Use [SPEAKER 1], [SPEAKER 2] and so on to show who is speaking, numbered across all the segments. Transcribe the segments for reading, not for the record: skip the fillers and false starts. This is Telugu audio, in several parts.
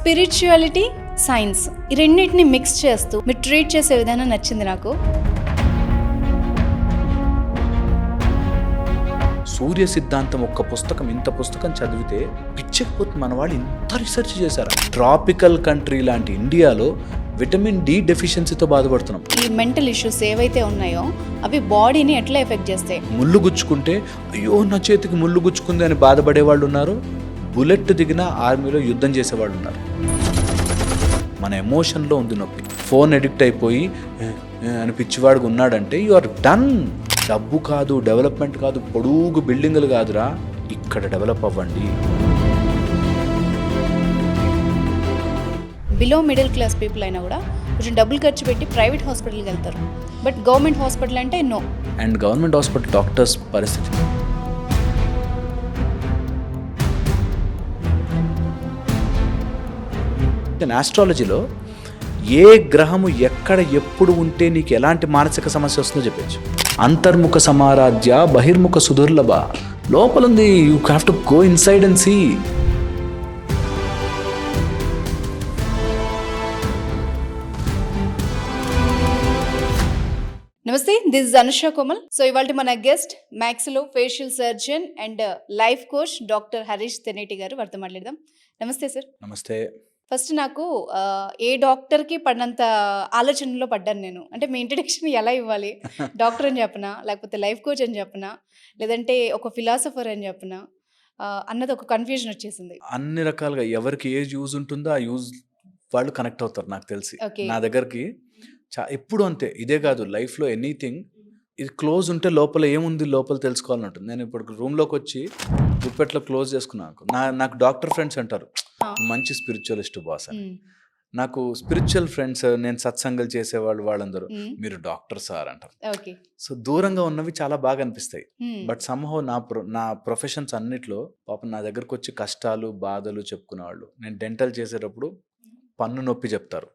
[SPEAKER 1] స్పిరిచువాలిటీ, సైన్స్ ఈ రెండింటిని మిక్స్ చేస్తూ మీరు ట్రీట్ చేసే విధానం నచ్చింది నాకు.
[SPEAKER 2] సూర్య సిద్ధాంతం ఒక్క పుస్తకం, ఇంత పుస్తకం చదివితే పిచ్చకపోతే మన వాళ్ళు ఇంత రీసెర్చ్ చేశారు. ట్రాపికల్ కంట్రీ లాంటి ఇండియాలో విటమిన్ డి డెఫిషియన్సీతో బాధపడుతున్నాం.
[SPEAKER 1] ఈ మెంటల్ ఇష్యూస్ ఏవైతే ఉన్నాయో అవి బాడీని ఎట్లా ఎఫెక్ట్ చేస్తాయి?
[SPEAKER 2] ముళ్ళు గుచ్చుకుంటే అయ్యో నా చేతికి ముళ్ళు గుచ్చుకుంది అని బాధపడే వాళ్ళు ఉన్నారు. బుల్లెట్ దిగిన ఆర్మీలో యుద్ధం చేసేవాళ్ళు ఉన్నారు. మన ఎమోషన్లో ఉంది నొప్పి. ఫోన్ ఎడిక్ట్ అయిపోయి అని పిచ్చివాడుగా ఉన్నాడంటే యు ఆర్ డన్. డబ్బు కాదు, డెవలప్మెంట్ కాదు, పొడుగు బిల్డింగులు కాదురా, ఇక్కడ డెవలప్ అవ్వండి.
[SPEAKER 1] బిలో మిడిల్ క్లాస్ పీపుల్ అయినా కూడా కొంచెం డబ్బులు ఖర్చు పెట్టి ప్రైవేట్ హాస్పిటల్కి వెళ్తారు. బట్ గవర్నమెంట్ హాస్పిటల్ అంటే no.
[SPEAKER 2] And government hospital doctors పరిస్థితి ఆస్ట్రాలజీలో ఏ గ్రహము ఎక్కడ ఎప్పుడు ఉంటే నీకు ఎలాంటి మానసిక సమస్య వస్తుందో చెప్పచ్చు. అంతర్ముఖ సమారాధ్య బహిర్ముఖ సుదుర్లభ. లోపలుంది, you have to go inside and see.
[SPEAKER 1] నమస్తే, this is Anusha Komal. So ఇవాళ మన guest maxillofacial surgeon and life coach doctor Harish Teneti garu. వారితో మాట్లాడదాం. నమస్తే సార్.
[SPEAKER 2] నమస్తే.
[SPEAKER 1] ఫస్ట్ నాకు ఏ డాక్టర్కి పడినంత ఆలోచనలో పడ్డాను నేను. అంటే మీ ఇంట్రడక్షన్ ఎలా ఇవ్వాలి? డాక్టర్ అని చెప్పనా, లేకపోతే లైఫ్ కోచ్ అని చెప్పనా, లేదంటే ఒక ఫిలాసఫర్ అని చెప్పనా అన్నది ఒక కన్ఫ్యూజన్ వచ్చేసింది.
[SPEAKER 2] అన్ని రకాలుగా ఎవరికి ఏ యూజ్ ఉంటుందో ఆ యూజ్ వాళ్ళు కనెక్ట్ అవుతారు. నాకు తెలిసి నా దగ్గరికి ఎప్పుడు అంతే. ఇదే కాదు, లైఫ్లో ఎనీథింగ్ ఇది క్లోజ్ ఉంటే లోపల ఏముంది లోపల తెలుసుకోవాలని ఉంటుంది. నేను ఇప్పుడు రూమ్లోకి వచ్చి గుప్పెట్లో క్లోజ్ చేసుకున్నాను. నాకు డాక్టర్ ఫ్రెండ్స్ అంటారు మంచి స్పిరిచువలిస్ట్ బాస్ అని. నాకు స్పిరిచువల్ ఫ్రెండ్స్, నేను సత్సంగాలు చేసేవాళ్ళు, వాళ్ళందరూ మీరు డాక్టర్ సార్ అంటారు. సో దూరంగా ఉన్నవి చాలా బాగా అనిపిస్తాయి. బట్ సమ్హౌ నా ప్రొఫెషన్స్ అన్నిట్లో పాపం నా దగ్గరకు వచ్చి కష్టాలు బాధలు చెప్పుకునేవాళ్ళు. నేను డెంటల్ చేసేటప్పుడు పన్ను నొప్పి చెప్తారు.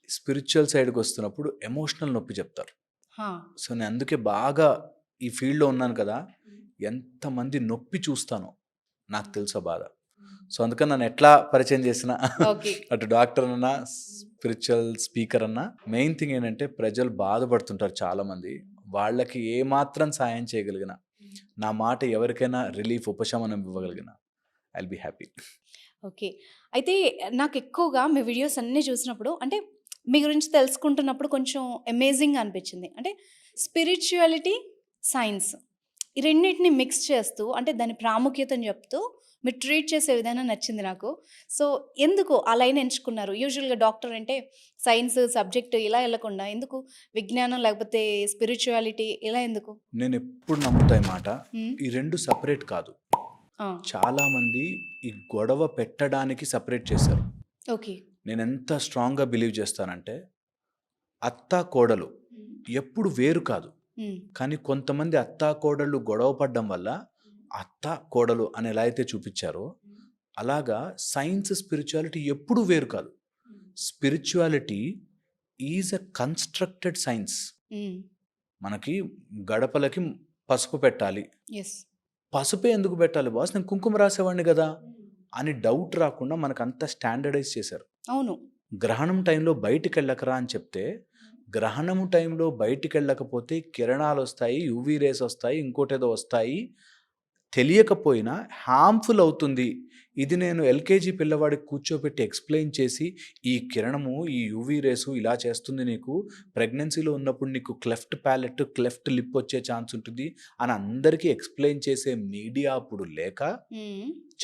[SPEAKER 2] స్పిరిచువల్ సైడ్కి వస్తున్నప్పుడు ఎమోషనల్ నొప్పి చెప్తారు. సో నేను అందుకే బాగా ఈ ఫీల్డ్లో ఉన్నాను కదా, ఎంతమంది నొప్పి చూస్తానో నాకు తెలుసా బాధ. సో అందుకని నన్ను ఎట్లా పరిచయం చేసిన అటు డాక్టర్ అన్నా స్పిరిచువల్ స్పీకర్ అన్నా, మెయిన్ థింగ్ ఏంటంటే ప్రజలు బాధపడుతుంటారు చాలామంది. వాళ్ళకి ఏమాత్రం సాయం చేయగలిగిన, నా మాట ఎవరికైనా రిలీఫ్ ఉపశమనం ఇవ్వగలిగిన, I will be happy.
[SPEAKER 1] Okay. అయితే నాకు ఎక్కువగా మీ వీడియోస్ అన్నీ చూసినప్పుడు, అంటే మీ గురించి తెలుసుకుంటున్నప్పుడు కొంచెం అమేజింగ్ అనిపించింది. అంటే స్పిరిచువాలిటీ, సైన్స్ ఈ రెండింటిని మిక్స్ చేస్తూ, అంటే దాని ప్రాముఖ్యతను చెప్తూ మీరు ట్రీట్ చేసే విధానం నచ్చింది నాకు. సో ఎందుకు ఆ లైన్ ఎంచుకున్నారు? యూజువల్గా డాక్టర్ అంటే సైన్స్ సబ్జెక్ట్ ఇలా వెళ్ళకుండా ఎందుకు విజ్ఞానం లేకపోతే స్పిరిచువాలిటీ ఇలా ఎందుకు?
[SPEAKER 2] నేను ఎప్పుడు నమ్ముతాయి మాట, ఈ రెండు సపరేట్ కాదు. చాలా మంది ఈ గొడవ పెట్టడానికి సపరేట్ చేశారు.
[SPEAKER 1] ఓకే.
[SPEAKER 2] నేను ఎంత స్ట్రాంగ్గా బిలీవ్ చేస్తానంటే అత్తా కోడలు ఎప్పుడు వేరు కాదు. కానీ కొంతమంది అత్తా కోడళ్ళు గొడవ పడ్డం వల్ల అత్తా కోడలు అని ఎలా అయితే చూపించారో, అలాగా సైన్స్ స్పిరిచువాలిటీ ఎప్పుడు వేరు కాదు. Spirituality is a constructed science. మనకి గడపలకి పసుపు పెట్టాలి, పసుపే ఎందుకు పెట్టాలి బాస్, నేను కుంకుమ రాసేవాడిని కదా అని డౌట్ రాకుండా మనకు అంతా స్టాండర్డైజ్ చేశారు.
[SPEAKER 1] అవును.
[SPEAKER 2] గ్రహణం టైంలో బయటికి వెళ్ళకరా అని చెప్తే, గ్రహణం టైంలో బయటికి వెళ్ళకపోతే కిరణాలు వస్తాయి, యూవీ రేస్ వస్తాయి, ఇంకోటేదో వస్తాయి, తెలియకపోయినా హార్మ్ఫుల్ అవుతుంది. ఇది నేను ఎల్కేజీ పిల్లవాడికి కూర్చోబెట్టి ఎక్స్ప్లెయిన్ చేసి, ఈ కిరణము ఈ యూవీ రేసు ఇలా చేస్తుంది, నీకు ప్రెగ్నెన్సీలో ఉన్నప్పుడు నీకు క్లెఫ్ట్ ప్యాలెట్ క్లెఫ్ట్ లిప్ వచ్చే ఛాన్స్ ఉంటుంది అని అందరికీ ఎక్స్ప్లెయిన్ చేసే మీడియా అప్పుడు లేక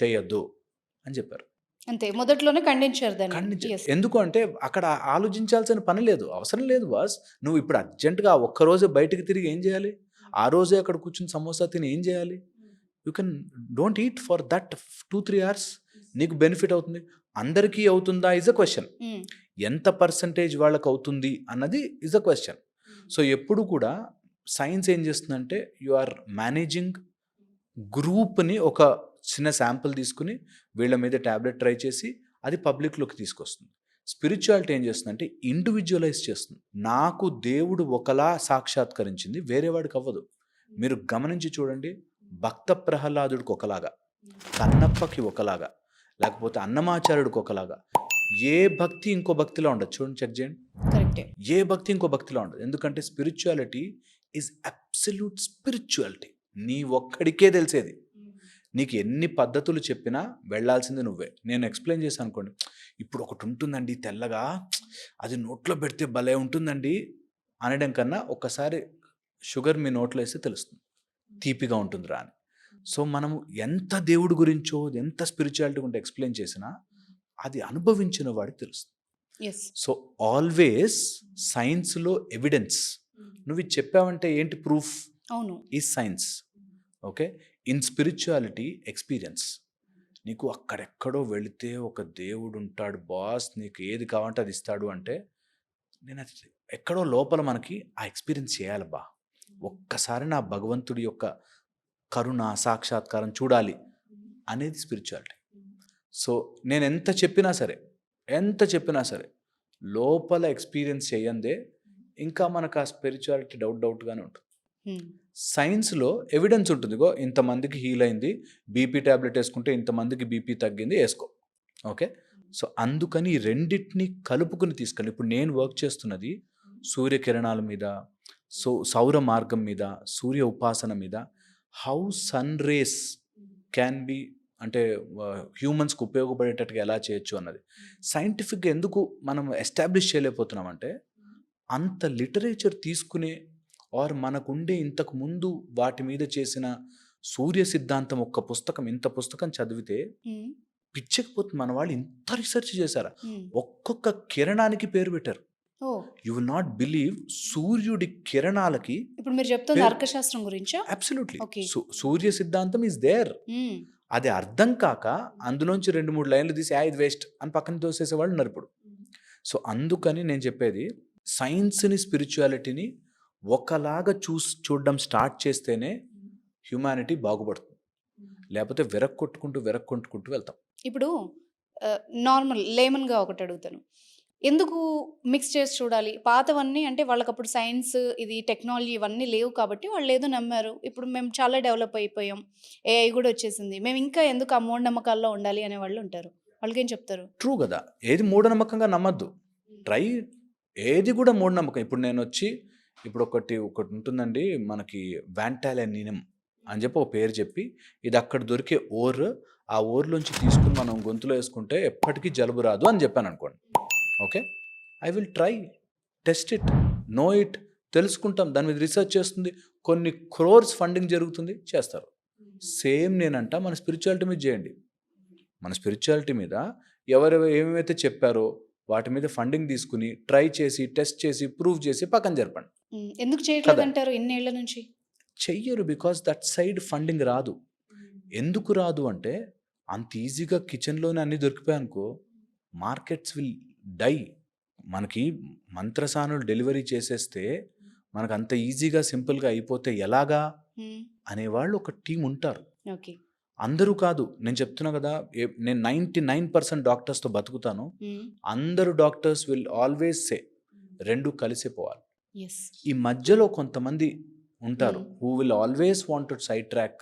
[SPEAKER 2] చేయొద్దు అని చెప్పారు.
[SPEAKER 1] అంతే, మొదట్లోనే ఖండించారు దాన్ని.
[SPEAKER 2] ఎందుకు అంటే అక్కడ ఆలోచించాల్సిన పని లేదు, అవసరం లేదు బాస్. నువ్వు ఇప్పుడు అర్జెంటుగా ఒక్కరోజే బయటికి తిరిగి ఏం చేయాలి? ఆ రోజే అక్కడ కూర్చుని సమోసా తిని ఏం చేయాలి? You can don't eat for that 2-3 hours. నీకు బెనిఫిట్ అవుతుంది. అందరికీ అవుతుందా ఇజ్ అ క్వశ్చన్. ఎంత పర్సంటేజ్ వాళ్ళకి అవుతుంది అన్నది ఇజ్ అ క్వశ్చన్. సో ఎప్పుడు కూడా సైన్స్ ఏం చేస్తుందంటే, యు ఆర్ మేనేజింగ్ గ్రూప్ని, ఒక చిన్న శాంపుల్ తీసుకుని వీళ్ళ మీద ట్యాబ్లెట్ ట్రై చేసి అది పబ్లిక్లోకి తీసుకొస్తుంది. స్పిరిచువాలిటీ ఏం చేస్తుందంటే ఇండివిజువలైజ్ చేస్తుంది. నాకు దేవుడు ఒకలా సాక్షాత్కరించింది, వేరే వాడికి అవ్వదు. మీరు గమనించి చూడండి, భక్త ప్రహ్లాదుడికి ఒకలాగా, కన్నప్పకి ఒకలాగా, లేకపోతే అన్నమాచార్యుడికి ఒకలాగా. ఏ భక్తి ఇంకో భక్తిలో ఉండదు. చూడండి, చెక్ చేయండి.
[SPEAKER 1] కరెక్టే.
[SPEAKER 2] ఏ భక్తి ఇంకో భక్తిలో ఉండదు. ఎందుకంటే స్పిరిచువాలిటీ ఈజ్ అబ్సల్యూట్ స్పిరిచువాలిటీ. నీ ఒక్కడికే తెలిసేది. నీకు ఎన్ని పద్ధతులు చెప్పినా వెళ్ళాల్సింది నువ్వే. నేను ఎక్స్ప్లెయిన్ చేశాను అనుకోండి, ఇప్పుడు ఒకటి ఉంటుందండి తెల్లగా, అది నోట్లో పెడితే భలే ఉంటుందండి అనడం కన్నా ఒక్కసారి షుగర్ మీ నోట్లో వేస్తే తెలుస్తుంది తీపిగా ఉంటుందిరా అని. సో మనము ఎంత దేవుడి గురించో ఎంత స్పిరిచువాలిటీ ఉంటే ఎక్స్ప్లెయిన్ చేసినా అది అనుభవించిన వాడికి తెలుస్తుంది.
[SPEAKER 1] ఎస్.
[SPEAKER 2] సో ఆల్వేస్ సైన్స్లో ఎవిడెన్స్. నువ్వు ఇది చెప్పావంటే ఏంటి ప్రూఫ్?
[SPEAKER 1] అవును.
[SPEAKER 2] ఈ science. Okay, in spirituality experience. నీకు అక్కడెక్కడో వెళితే ఒక దేవుడు ఉంటాడు బాస్, నీకు ఏది కావాలంటే అది ఇస్తాడు అంటే, నేను అది ఎక్కడో లోపల మనకి ఆ ఎక్స్పీరియన్స్ చేయాలి బా. ఒక్కసారి నా భగవంతుడి యొక్క కరుణ సాక్షాత్కారం చూడాలి అనేది స్పిరిచువాలిటీ. సో నేను ఎంత చెప్పినా సరే లోపల ఎక్స్పీరియన్స్ చేయందే ఇంకా మనకు ఆ స్పిరిచువాలిటీ డౌట్గానే ఉంటుంది. సైన్స్లో ఎవిడెన్స్ ఉంటుంది, గో ఇంతమందికి హీల్ అయింది, బీపీ ట్యాబ్లెట్ వేసుకుంటే ఇంతమందికి బీపీ తగ్గింది, వేసుకో. ఓకే, సో అందుకని ఈ రెండింటిని కలుపుకుని తీసుకెళ్ళి, ఇప్పుడు నేను వర్క్ చేస్తున్నది సూర్యకిరణాల మీద, సౌర మార్గం మీద, సూర్య ఉపాసన మీద, how sun rays can be అంటే హ్యూమన్స్కి ఉపయోగపడేటట్టుగా ఎలా చేయొచ్చు అన్నది. సైంటిఫిక్గా ఎందుకు మనం ఎస్టాబ్లిష్ చేయలేకపోతున్నామంటే, అంత లిటరేచర్ తీసుకునే ఆర్ మనకుండే ఇంతకు ముందు వాటి మీద చేసిన సూర్య సిద్ధాంతం ఒక్క పుస్తకం, ఇంత పుస్తకం చదివితే పిచ్చకపోతుంది. మన వాళ్ళు ఇంత రీసెర్చ్ చేశారా, ఒక్కొక్క కిరణానికి పేరు పెట్టారు. యు విల్ నాట్ బిలీవ్, సూర్యుడి కిరణాలకి.
[SPEAKER 1] ఇప్పుడు మీరు చెప్తుంది అర్కశాస్త్రం గురించా?
[SPEAKER 2] అబ్సల్యూట్లీ. సూర్య సిద్ధాంతం ఈజ్ దేర్. అది అర్థం కాక అందులోంచి 2-3 లైన్లు తీసి ఇది వేస్ట్ అని పక్కన తోసేసేవాళ్ళు ఉన్నారు ఇప్పుడు. సో అందుకని నేను చెప్పేది, సైన్స్ని స్పిరిచువాలిటీని ఒకలాగా చూడడం స్టార్ట్ చేస్తేనే హ్యుమానిటీ బాగుపడుతుంది. లేకపోతే వెరక్కొట్టుకుంటూ వెళ్తాం.
[SPEAKER 1] ఇప్పుడు నార్మల్ లేమన్గా ఒకటి అడుగుతాను, ఎందుకు మిక్స్ చేసి చూడాలి? పాతవన్నీ అంటే వాళ్ళకప్పుడు సైన్స్, ఇది టెక్నాలజీ ఇవన్నీ లేవు కాబట్టి వాళ్ళు ఏదో నమ్మారు. ఇప్పుడు మేము చాలా డెవలప్ అయిపోయాం, ఏఐ కూడా వచ్చేసింది, మేము ఇంకా ఎందుకు ఆ మూఢనమ్మకాల్లో ఉండాలి అనే వాళ్ళు ఉంటారు. వాళ్ళకేం చెప్తారు?
[SPEAKER 2] ట్రూ కదా, ఏది మూఢనమ్మకంగా నమ్మద్దు. ట్రై ఏది కూడా మూఢనమ్మకం. ఇప్పుడు నేను వచ్చి ఇప్పుడు ఒకటి ఉంటుందండి మనకి, వ్యాంటాలెనినం అని చెప్పి ఒక పేరు చెప్పి, ఇది అక్కడ దొరికే ఆ ఓర్లోంచి తీసుకుని మనం గొంతులో వేసుకుంటే ఎప్పటికీ జలుబు రాదు అని చెప్పాను అనుకోండి. Okay, I will try, test it, know it, తెలుసుకుంటాం, దాని మీద రీసెర్చ్ చేస్తుంది, కొన్ని క్రోర్స్ ఫండింగ్ జరుగుతుంది, చేస్తారు. సేమ్ నేనంట మన స్పిరిచువాలిటీ మీద చేయండి. మన స్పిరిచువాలిటీ మీద ఏమేమైతే చెప్పారో వాటి మీద ఫండింగ్ తీసుకుని ట్రై చేసి టెస్ట్ చేసి ప్రూవ్ చేసి పక్కన జరపండి.
[SPEAKER 1] ఎందుకు చేయట్లేదు అంటారు ఇన్నేళ్ల నుంచి?
[SPEAKER 2] చెయ్యరు, బికాస్ దట్ సైడ్ ఫండింగ్ రాదు. ఎందుకు రాదు అంటే, అంత ఈజీగా కిచెన్లోనే అన్నీ దొరికిపోయానుకో మార్కెట్స్ విల్ డై. మనకి మంత్రసానులు డెలివరీ చేసేస్తే మనకు అంత ఈజీగా సింపుల్గా అయిపోతే ఎలాగా అనేవాళ్ళు ఒక టీం ఉంటారు. అందరూ కాదు, నేను చెప్తున్నా కదా, నేను 99% డాక్టర్స్తో బతుకుతాను. అందరూ డాక్టర్స్ విల్ ఆల్వేస్ సే రెండు కలిసి పోవాలి. ఈ మధ్యలో కొంతమంది ఉంటారు who will always want to side track,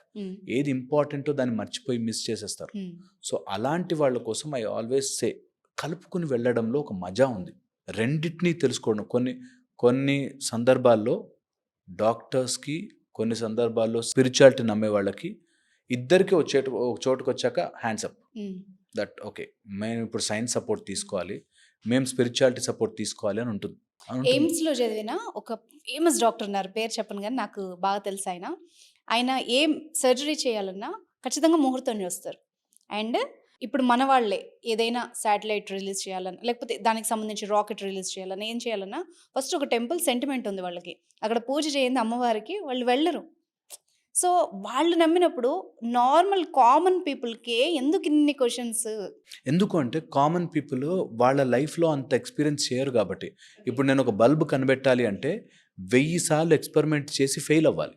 [SPEAKER 2] ఏది ఇంపార్టెంటో దాన్ని మర్చిపోయి మిస్ చేసేస్తారు. సో అలాంటి వాళ్ళ కోసం ఐ ఆల్వేస్ సే, కలుపుకుని వెళ్ళడంలో ఒక మజా ఉంది. రెండింటినీ తెలుసుకోవడం. కొన్ని సందర్భాల్లో డాక్టర్స్కి, కొన్ని సందర్భాల్లో స్పిరిచువాలిటీ నమ్మే వాళ్ళకి ఇద్దరికి ఒక చోటుకు వచ్చాక హ్యాండ్స్ అప్, దట్ ఓకే మేము ఇప్పుడు సైన్స్ సపోర్ట్ తీసుకోవాలి, మేము స్పిరిచువాలిటీ సపోర్ట్ తీసుకోవాలి అని ఉంటుంది.
[SPEAKER 1] ఎయిమ్స్లో చదివిన ఒక ఫేమస్ డాక్టర్ ఉన్నారు, పేరు చెప్పను కానీ నాకు బాగా తెలుసు. ఆయన ఏం సర్జరీ చేయాలన్నా ఖచ్చితంగా ముహూర్తం చేస్తారు. అండ్ ఇప్పుడు మన వాళ్ళే ఏదైనా శాటిలైట్ రిలీజ్ చేయాలన్నా, లేకపోతే దానికి సంబంధించి రాకెట్ రిలీజ్ చేయాలన్నా, ఏం చేయాలన్నా ఫస్ట్ ఒక టెంపుల్ సెంటిమెంట్ ఉంది వాళ్ళకి, అక్కడ పూజ చేయండి అమ్మవారికి, వాళ్ళు వెళ్ళరు. సో వాళ్ళు నమ్మినప్పుడు నార్మల్ కామన్ పీపుల్కే ఎందుకు ఇన్ని క్వశ్చన్స్?
[SPEAKER 2] ఎందుకు అంటే కామన్ పీపుల్ వాళ్ళ లైఫ్లో అంత ఎక్స్పీరియన్స్ చేయరు కాబట్టి. ఇప్పుడు నేను ఒక బల్బ్ కనిపెట్టాలి అంటే 1000 సార్లు ఎక్స్పెరిమెంట్ చేసి ఫెయిల్ అవ్వాలి.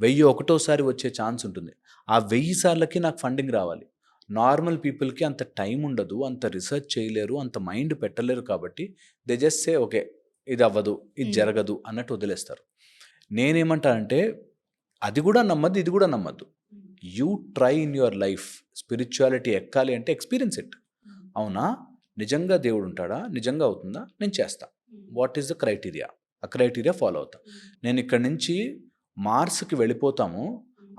[SPEAKER 2] 1001సారి వచ్చే ఛాన్స్ ఉంటుంది. ఆ 1000 సార్లకి నాకు ఫండింగ్ రావాలి. నార్మల్ పీపుల్కి అంత టైం ఉండదు, అంత రీసెర్చ్ చేయలేరు, అంత మైండ్ పెట్టలేరు. కాబట్టి దే జస్ట్ సే ఓకే ఇది అవ్వదు, ఇది జరగదు అన్నట్టు వదిలేస్తారు. నేనేమంటానంటే, అది కూడా నమ్మద్దు, ఇది కూడా నమ్మద్దు. You try in your life spirituality ఎక్కాలి అంటే ఎక్స్పీరియన్స్ ఇట్. అవునా, నిజంగా దేవుడు ఉంటాడా, నిజంగా అవుతుందా, నేను చేస్తా. వాట్ ఈస్ ద క్రైటీరియా, ఆ క్రైటీరియా ఫాలో అవుతా. నేను ఇక్కడి నుంచి మార్స్కి వెళ్ళిపోతాము,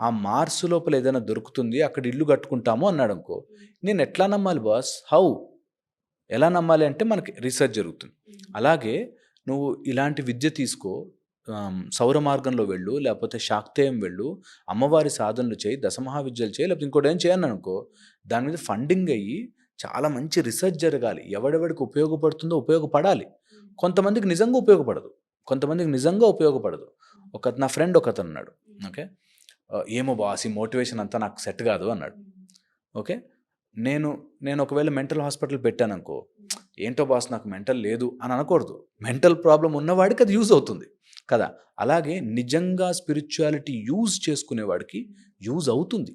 [SPEAKER 2] ఆ మార్స్ లోపల ఏదైనా దొరుకుతుంది, అక్కడ ఇల్లు కట్టుకుంటాము అన్నాడు అనుకో, నేను ఎట్లా నమ్మాలి బాస్? హౌ? ఎలా నమ్మాలి అంటే మనకి రీసెర్చ్ జరుగుతుంది. అలాగే నువ్వు ఇలాంటి విద్య తీసుకో, సౌర మార్గంలో వెళ్ళు, లేకపోతే శాక్తేయం వెళ్ళు, అమ్మవారి సాధనలు చేయి, దశమహావిద్యలు చేయి, లేకపోతే ఇంకోటి ఏం చేయను అనుకో, దాని మీద ఫండింగ్ అయ్యి చాలా మంచి రీసెర్చ్ జరగాలి. ఎవడెవడికి ఉపయోగపడుతుందో ఉపయోగపడాలి. కొంతమందికి నిజంగా ఉపయోగపడదు, కొంతమందికి నిజంగా ఉపయోగపడదు. నా ఫ్రెండ్ ఒకతను అన్నాడు, ఓకే, ఏమో బాస్ ఈ మోటివేషన్ అంతా నాకు సెట్ కాదు అన్నాడు. ఓకే, నేను ఒకవేళ మెంటల్ హాస్పిటల్ పెట్టాను అనుకో, ఏంటో బాస్ నాకు మెంటల్ లేదు అని అనకూడదు. మెంటల్ ప్రాబ్లం ఉన్నవాడికి అది యూజ్ అవుతుంది కదా. అలాగే నిజంగా స్పిరిచువాలిటీ యూజ్ చేసుకునేవాడికి యూజ్ అవుతుంది.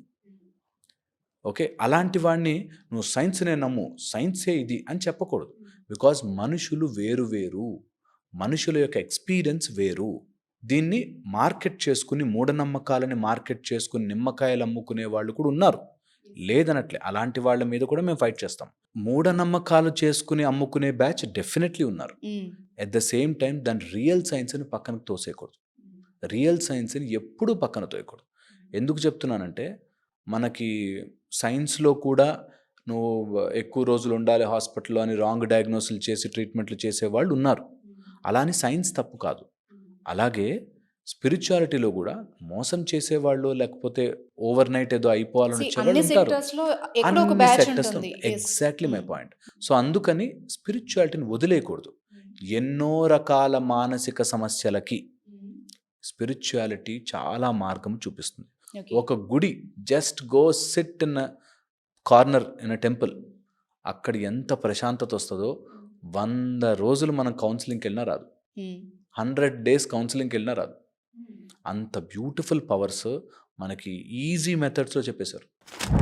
[SPEAKER 2] ఓకే, అలాంటి వాడిని నువ్వు సైన్స్నే నమ్ము, సైన్సే ఇది అని చెప్పకూడదు. బికాజ్ మనుషులు వేరు వేరు, మనుషుల యొక్క ఎక్స్పీరియన్స్ వేరు. దీన్ని మార్కెట్ చేసుకుని, మూఢనమ్మకాలని మార్కెట్ చేసుకుని నిమ్మకాయలు అమ్ముకునే వాళ్ళు కూడా ఉన్నారు, లేదనట్లే. అలాంటి వాళ్ళ మీద కూడా మేము ఫైట్ చేస్తాం. మూఢనమ్మకాలు చేసుకుని అమ్ముకునే బ్యాచ్ డెఫినెట్లీ ఉన్నారు. ఎట్ ద సేమ్ టైం దాని రియల్ సైన్స్ని పక్కనకు తోసేయకూడదు. రియల్ సైన్స్ని ఎప్పుడూ పక్కన తోయకూడదు. ఎందుకు చెప్తున్నానంటే, మనకి సైన్స్లో కూడా నువ్వు ఎక్కువ రోజులు ఉండాలి హాస్పిటల్లో అని రాంగ్ డయాగ్నోసిల్ చేసి ట్రీట్మెంట్లు చేసేవాళ్ళు ఉన్నారు. అలా అని సైన్స్ తప్పు కాదు. అలాగే స్పిరిచువాలిటీలో కూడా మోసం చేసేవాళ్ళు, లేకపోతే ఓవర్ నైట్ ఏదో అయిపోవాలని వచ్చేవాళ్ళు ఉంటారు. Exactly my point. సో అందుకని స్పిరిచువాలిటీని వదిలేయకూడదు. ఎన్నో రకాల మానసిక సమస్యలకి స్పిరిచువాలిటీ చాలా మార్గం చూపిస్తుంది. ఒక గుడి, just go SIT in corner in a temple, అక్కడ ఎంత ప్రశాంతత వస్తుందో 100 రోజులు మనం కౌన్సిలింగ్కి వెళ్ళినా రాదు, 100 days కౌన్సిలింగ్కి వెళ్ళినా రాదు. అంత బ్యూటిఫుల్ పవర్స్ మనకి ఈజీ మెథడ్స్లో చెప్పేశారు.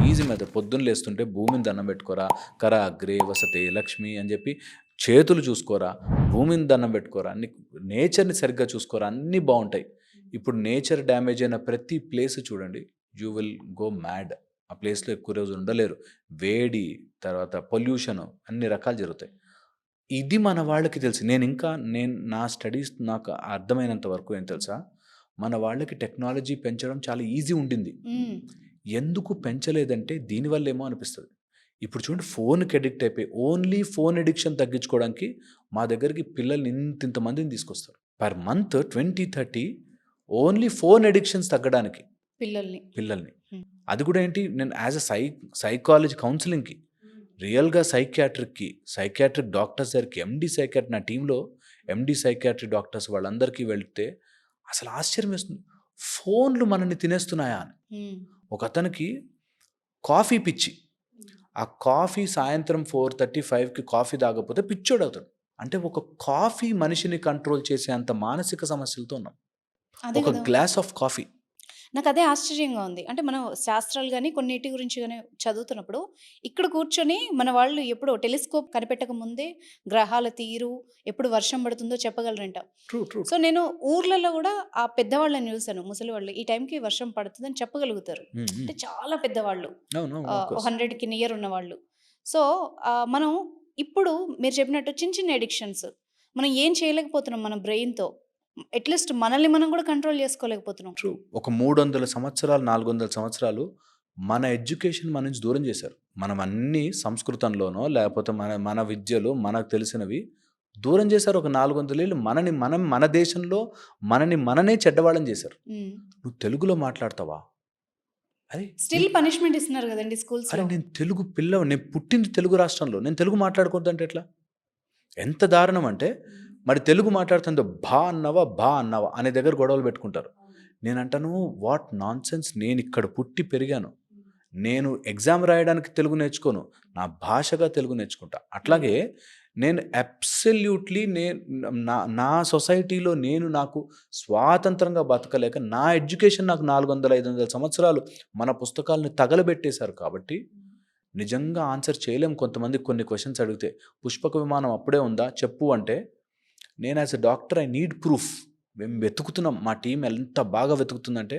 [SPEAKER 2] ఈజీ మెథడ్, పొద్దున్న లేస్తుంటే భూమిని దండం పెట్టుకోరా, కర అగ్రే వసతే లక్ష్మి అని చెప్పి చేతులు చూసుకోరా, భూమిని దండం పెట్టుకోరా, అన్ని నేచర్ని సరిగ్గా చూసుకోరా, అన్నీ బాగుంటాయి. ఇప్పుడు నేచర్ డ్యామేజ్ అయిన ప్రతి ప్లేస్ చూడండి, యూ విల్ గో మ్యాడ్. ఆ ప్లేస్లో ఎక్కువ రోజులు ఉండలేరు. వేడి, తర్వాత పొల్యూషన్, అన్ని రకాలు జరుగుతాయి. ఇది మన వాళ్ళకి తెలుసు. నేను నా స్టడీస్ నాకు అర్థమైనంత వరకు ఏం తెలుసా, మన వాళ్ళకి టెక్నాలజీ పెంచడం చాలా ఈజీ ఉండింది. ఎందుకు పెంచలేదంటే దీనివల్ల ఏమో అనిపిస్తుంది. ఇప్పుడు చూడండి, ఫోన్కి అడిక్ట్ అయిపోయి ఓన్లీ ఫోన్ అడిక్షన్ తగ్గించుకోవడానికి మా దగ్గరికి పిల్లల్ని ఇంతమందిని తీసుకొస్తారు. Per month 20-30 only phone addictions తగ్గడానికి పిల్లల్ని. అది కూడా ఏంటి, నేను యాజ్ అ సైకాలజీ కౌన్సిలింగ్కి, రియల్గా సైకాట్రిక్ డాక్టర్స్ దగ్గరికి, ఎండి సైకాట్రీ, నా టీంలో ఎండి సైకాట్రీ డాక్టర్స్ వాళ్ళందరికీ వెళ్తే అసలు ఆశ్చర్యం వేస్తుంది, ఫోన్లు మనల్ని తినేస్తున్నాయా అని. ఒక అతనికి కాఫీ పిచ్చి, ఆ కాఫీ సాయంత్రం 4:30-5కి కాఫీ తాగకపోతే పిచ్చోడు అవుతాడు. అంటే ఒక కాఫీ మనిషిని కంట్రోల్ చేసే అంత మానసిక సమస్యలతో ఉన్నాం. ఒక గ్లాస్ ఆఫ్ కాఫీ.
[SPEAKER 1] నాకు అదే ఆశ్చర్యంగా ఉంది. అంటే మనం శాస్త్రాలు గాని, కొన్నిటి గురించి గాని చదువుతున్నప్పుడు, ఇక్కడ కూర్చొని మన వాళ్ళు ఎప్పుడో టెలిస్కోప్ కనిపెట్టక ముందే గ్రహాల తీరు, ఎప్పుడు వర్షం పడుతుందో చెప్పగలరంట.
[SPEAKER 2] ట్రూ.
[SPEAKER 1] సో నేను ఊర్లలో కూడా ఆ పెద్దవాళ్ళని చూసాను, ముసలి వాళ్ళు, ఈ టైంకి వర్షం పడుతుందని చెప్పగలుగుతారు. అంటే చాలా పెద్దవాళ్ళు, 100కి నియర్ ఉన్నవాళ్ళు. సో మనం ఇప్పుడు మీరు చెప్పినట్టు చిన్న చిన్న ఎడిక్షన్స్ మనం ఏం చేయలేకపోతున్నాం మన బ్రెయిన్తో. అట్లీస్ట్ మనల్ని మనం కూడా కంట్రోల్ చేసుకోలేకపోతున్నాం.
[SPEAKER 2] ట్రూ. ఒక 300 సంవత్సరాలు, 400 సంవత్సరాలు మన ఎడ్యుకేషన్ మన నుంచి దూరం చేశారు. మనం అన్ని సంస్కృతంలోనో, లేకపోతే మన విద్యలో మనకు తెలిసినవి దూరం చేశారు. ఒక 400 ఏళ్ళు మన దేశంలో మననే చెడ్డవాళ్ళని చేశారు. నువ్వు తెలుగులో మాట్లాడతావా, అరే
[SPEAKER 1] స్టిల్ పనిష్మెంట్ ఇస్తున్నారు కదండి స్కూల్స్.
[SPEAKER 2] అరే నేను తెలుగు పిల్లవు, నేను పుట్టింది తెలుగు రాష్ట్రంలో, నేను తెలుగు మాట్లాడకూడదంటే ఎట్లా? ఎంత దారుణం అంటే, మరి తెలుగు మాట్లాడుతుందో భా అన్నావా అనే దగ్గర గొడవలు పెట్టుకుంటారు. నేను అంటాను, వాట్ నాన్ సెన్స్, నేను ఇక్కడ పుట్టి పెరిగాను, నేను ఎగ్జామ్ రాయడానికి తెలుగు నేర్చుకోను, నా భాషగా తెలుగు నేర్చుకుంటా. అట్లాగే నేను అబ్సల్యూట్లీ నా సొసైటీలో నాకు స్వాతంత్రంగా బతకలేక, నా ఎడ్యుకేషన్ నాకు 400-500 సంవత్సరాలు మన పుస్తకాలని తగలబెట్టేశారు. కాబట్టి నిజంగా ఆన్సర్ చేయలేం. కొంతమందికి కొన్ని క్వశ్చన్స్ అడిగితే, పుష్పక విమానం అప్పుడే ఉందా చెప్పు అంటే, నేను as a doctor I need proof. మేము వెతుకుతున్నాం, మా టీం ఎంత బాగా వెతుకుతుందంటే,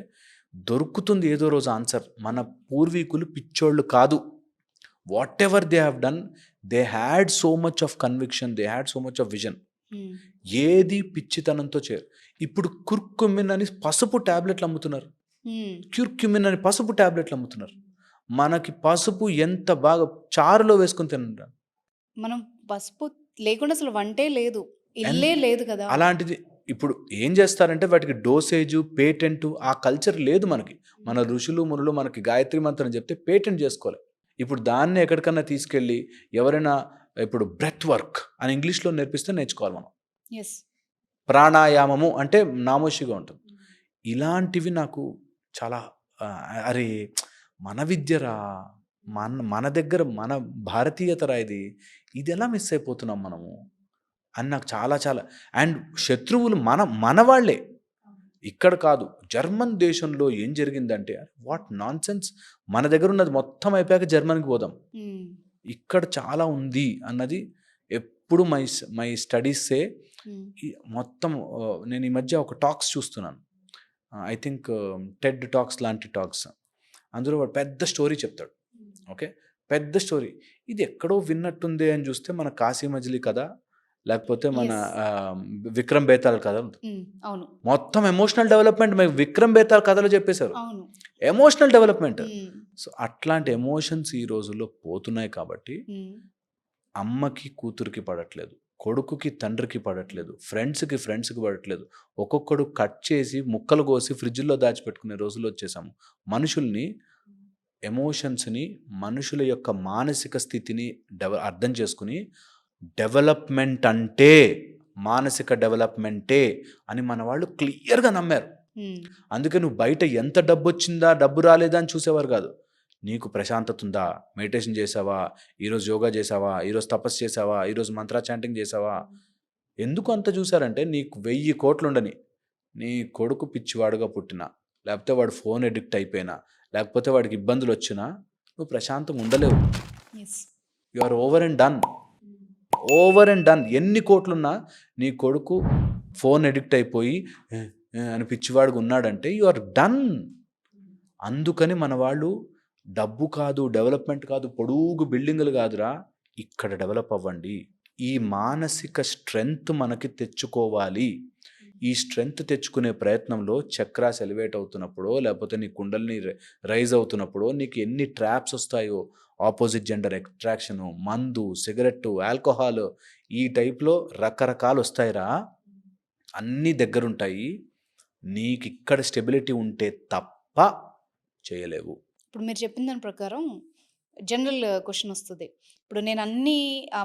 [SPEAKER 2] దొరుకుతుంది ఏదో రోజు ఆన్సర్. మన పూర్వీకులు పిచ్చోళ్ళు కాదు. What ever they have done, they had so much of conviction, they had so much of vision. ఏది పిచ్చితనంతో చేయరు. ఇప్పుడు కుర్కుమిన్ అని పసుపు టాబ్లెట్లు అమ్ముతున్నారు. క్యూర్క్యుమిన్ అని పసుపు టాబ్లెట్లు అమ్ముతున్నారు. మనకి పసుపు ఎంత బాగా చారులో వేసుకుని తినరా.
[SPEAKER 1] మనం పసుపు లేకుండా అసలు వంటే లేదు, ఇల్లే లేదు కదా.
[SPEAKER 2] అలాంటిది ఇప్పుడు ఏం చేస్తారంటే వాటికి డోసేజు, పేటెంట్, ఆ కల్చర్ లేదు మనకి. మన ఋషులు మునులు మనకి గాయత్రి మంత్రం చెప్తే పేటెంట్ చేసుకోవాలి. ఇప్పుడు దాన్ని ఎక్కడికన్నా తీసుకెళ్ళి ఎవరైనా ఇప్పుడు బ్రెత్ వర్క్ అని ఇంగ్లీష్లో నేర్పిస్తే నేర్చుకోవాలి మనం.
[SPEAKER 1] ఎస్,
[SPEAKER 2] ప్రాణాయామము అంటే నామోషిగా ఉంటుంది. ఇలాంటివి నాకు చాలా అరే మన విద్యరా, మన దగ్గర మన భారతీయతరా, ఇది ఎలా మిస్ అయిపోతున్నాం మనము అని నాకు చాలా చాలా. అండ్ శత్రువులు మన వాళ్ళే, ఇక్కడ కాదు. జర్మన్ దేశంలో ఏం జరిగిందంటే వాట్ నాన్ సెన్స్. మన దగ్గర ఉన్నది మొత్తం అయిపోయాక జర్మన్కి పోదాం, ఇక్కడ చాలా ఉంది అన్నది ఎప్పుడు మై స్టడీసే మొత్తం. నేను ఈ మధ్య ఒక టాక్స్ చూస్తున్నాను, ఐ థింక్ టెడ్ టాక్స్ లాంటి టాక్స్. అందులో వాడు పెద్ద స్టోరీ చెప్తాడు. ఓకే, పెద్ద స్టోరీ. ఇది ఎక్కడో విన్నట్టుంది అని చూస్తే మన కాశీ మజిలీ కథ, లేకపోతే మన విక్రమ్ బేతాల్ కథ ఉంటుంది. మొత్తం ఎమోషనల్ డెవలప్మెంట్ విక్రమ్ బేతాల్ కథలో చెప్పేశారు, ఎమోషనల్ డెవలప్మెంట్. సో అట్లాంటి ఎమోషన్స్ ఈ రోజుల్లో పోతున్నాయి కాబట్టి అమ్మకి కూతురికి పడట్లేదు, కొడుకుకి తండ్రికి పడట్లేదు, ఫ్రెండ్స్కి పడట్లేదు. ఒక్కొక్కడు కట్ చేసి ముక్కలు కోసి ఫ్రిడ్జ్లో దాచిపెట్టుకునే రోజులు వచ్చేసాము. మనుషుల్ని, ఎమోషన్స్ని, మనుషుల యొక్క మానసిక స్థితిని అర్థం చేసుకుని డెవలప్మెంట్ అంటే మానసిక డెవలప్మెంటే అని మన వాళ్ళు క్లియర్గా నమ్మారు. అందుకే నువ్వు బయట ఎంత డబ్బు వచ్చిందా డబ్బు రాలేదా అని చూసేవారు కాదు. నీకు ప్రశాంతత ఉందా, మెడిటేషన్ చేసావా, ఈరోజు యోగా చేసావా, ఈరోజు తపస్సు చేసావా, ఈరోజు మంత్రా చాంటింగ్ చేసావా. ఎందుకు అంత చూసారంటే నీకు 1000 కోట్లు ఉండని, నీ కొడుకు పిచ్చివాడుగా పుట్టినా, లేకపోతే వాడు ఫోన్ ఎడిక్ట్ అయిపోయినా, లేకపోతే వాడికి ఇబ్బందులు వచ్చినా నువ్వు ప్రశాంతంగా ఉండలేవు. You are over and done. ఎన్ని కోట్లున్నా నీ కొడుకు ఫోన్ ఎడిక్ట్ అయిపోయి అని పిచ్చివాడుగా ఉన్నాడంటే యు ఆర్ డన్. అందుకని మన వాళ్ళు డబ్బు కాదు, డెవలప్మెంట్ కాదు, పొడుగు బిల్డింగులు కాదురా, ఇక్కడ డెవలప్ అవ్వండి. ఈ మానసిక స్ట్రెంగ్త్ మనకి తెచ్చుకోవాలి. ఈ స్ట్రెంగ్త్ తెచ్చుకునే ప్రయత్నంలో చక్రాస్ ఎలివేట్ అవుతున్నప్పుడో, లేకపోతే నీ కుండల్ని రైజ్ అవుతున్నప్పుడో నీకు ఎన్ని ట్రాప్స్ వస్తాయో, ఆపోజిట్ జెండర్ అట్రాక్షను, మందు, సిగరెట్టు, ఆల్కహాల్, ఈ టైప్లో రకరకాలు వస్తాయిరా. అన్నీ దగ్గరుంటాయి. నీకు ఇక్కడ స్టెబిలిటీ ఉంటే తప్ప చేయలేవు.
[SPEAKER 1] ఇప్పుడు మీరు చెప్పిన దాని ప్రకారం జనరల్ క్వశ్చన్ వస్తుంది. ఇప్పుడు నేను అన్నీ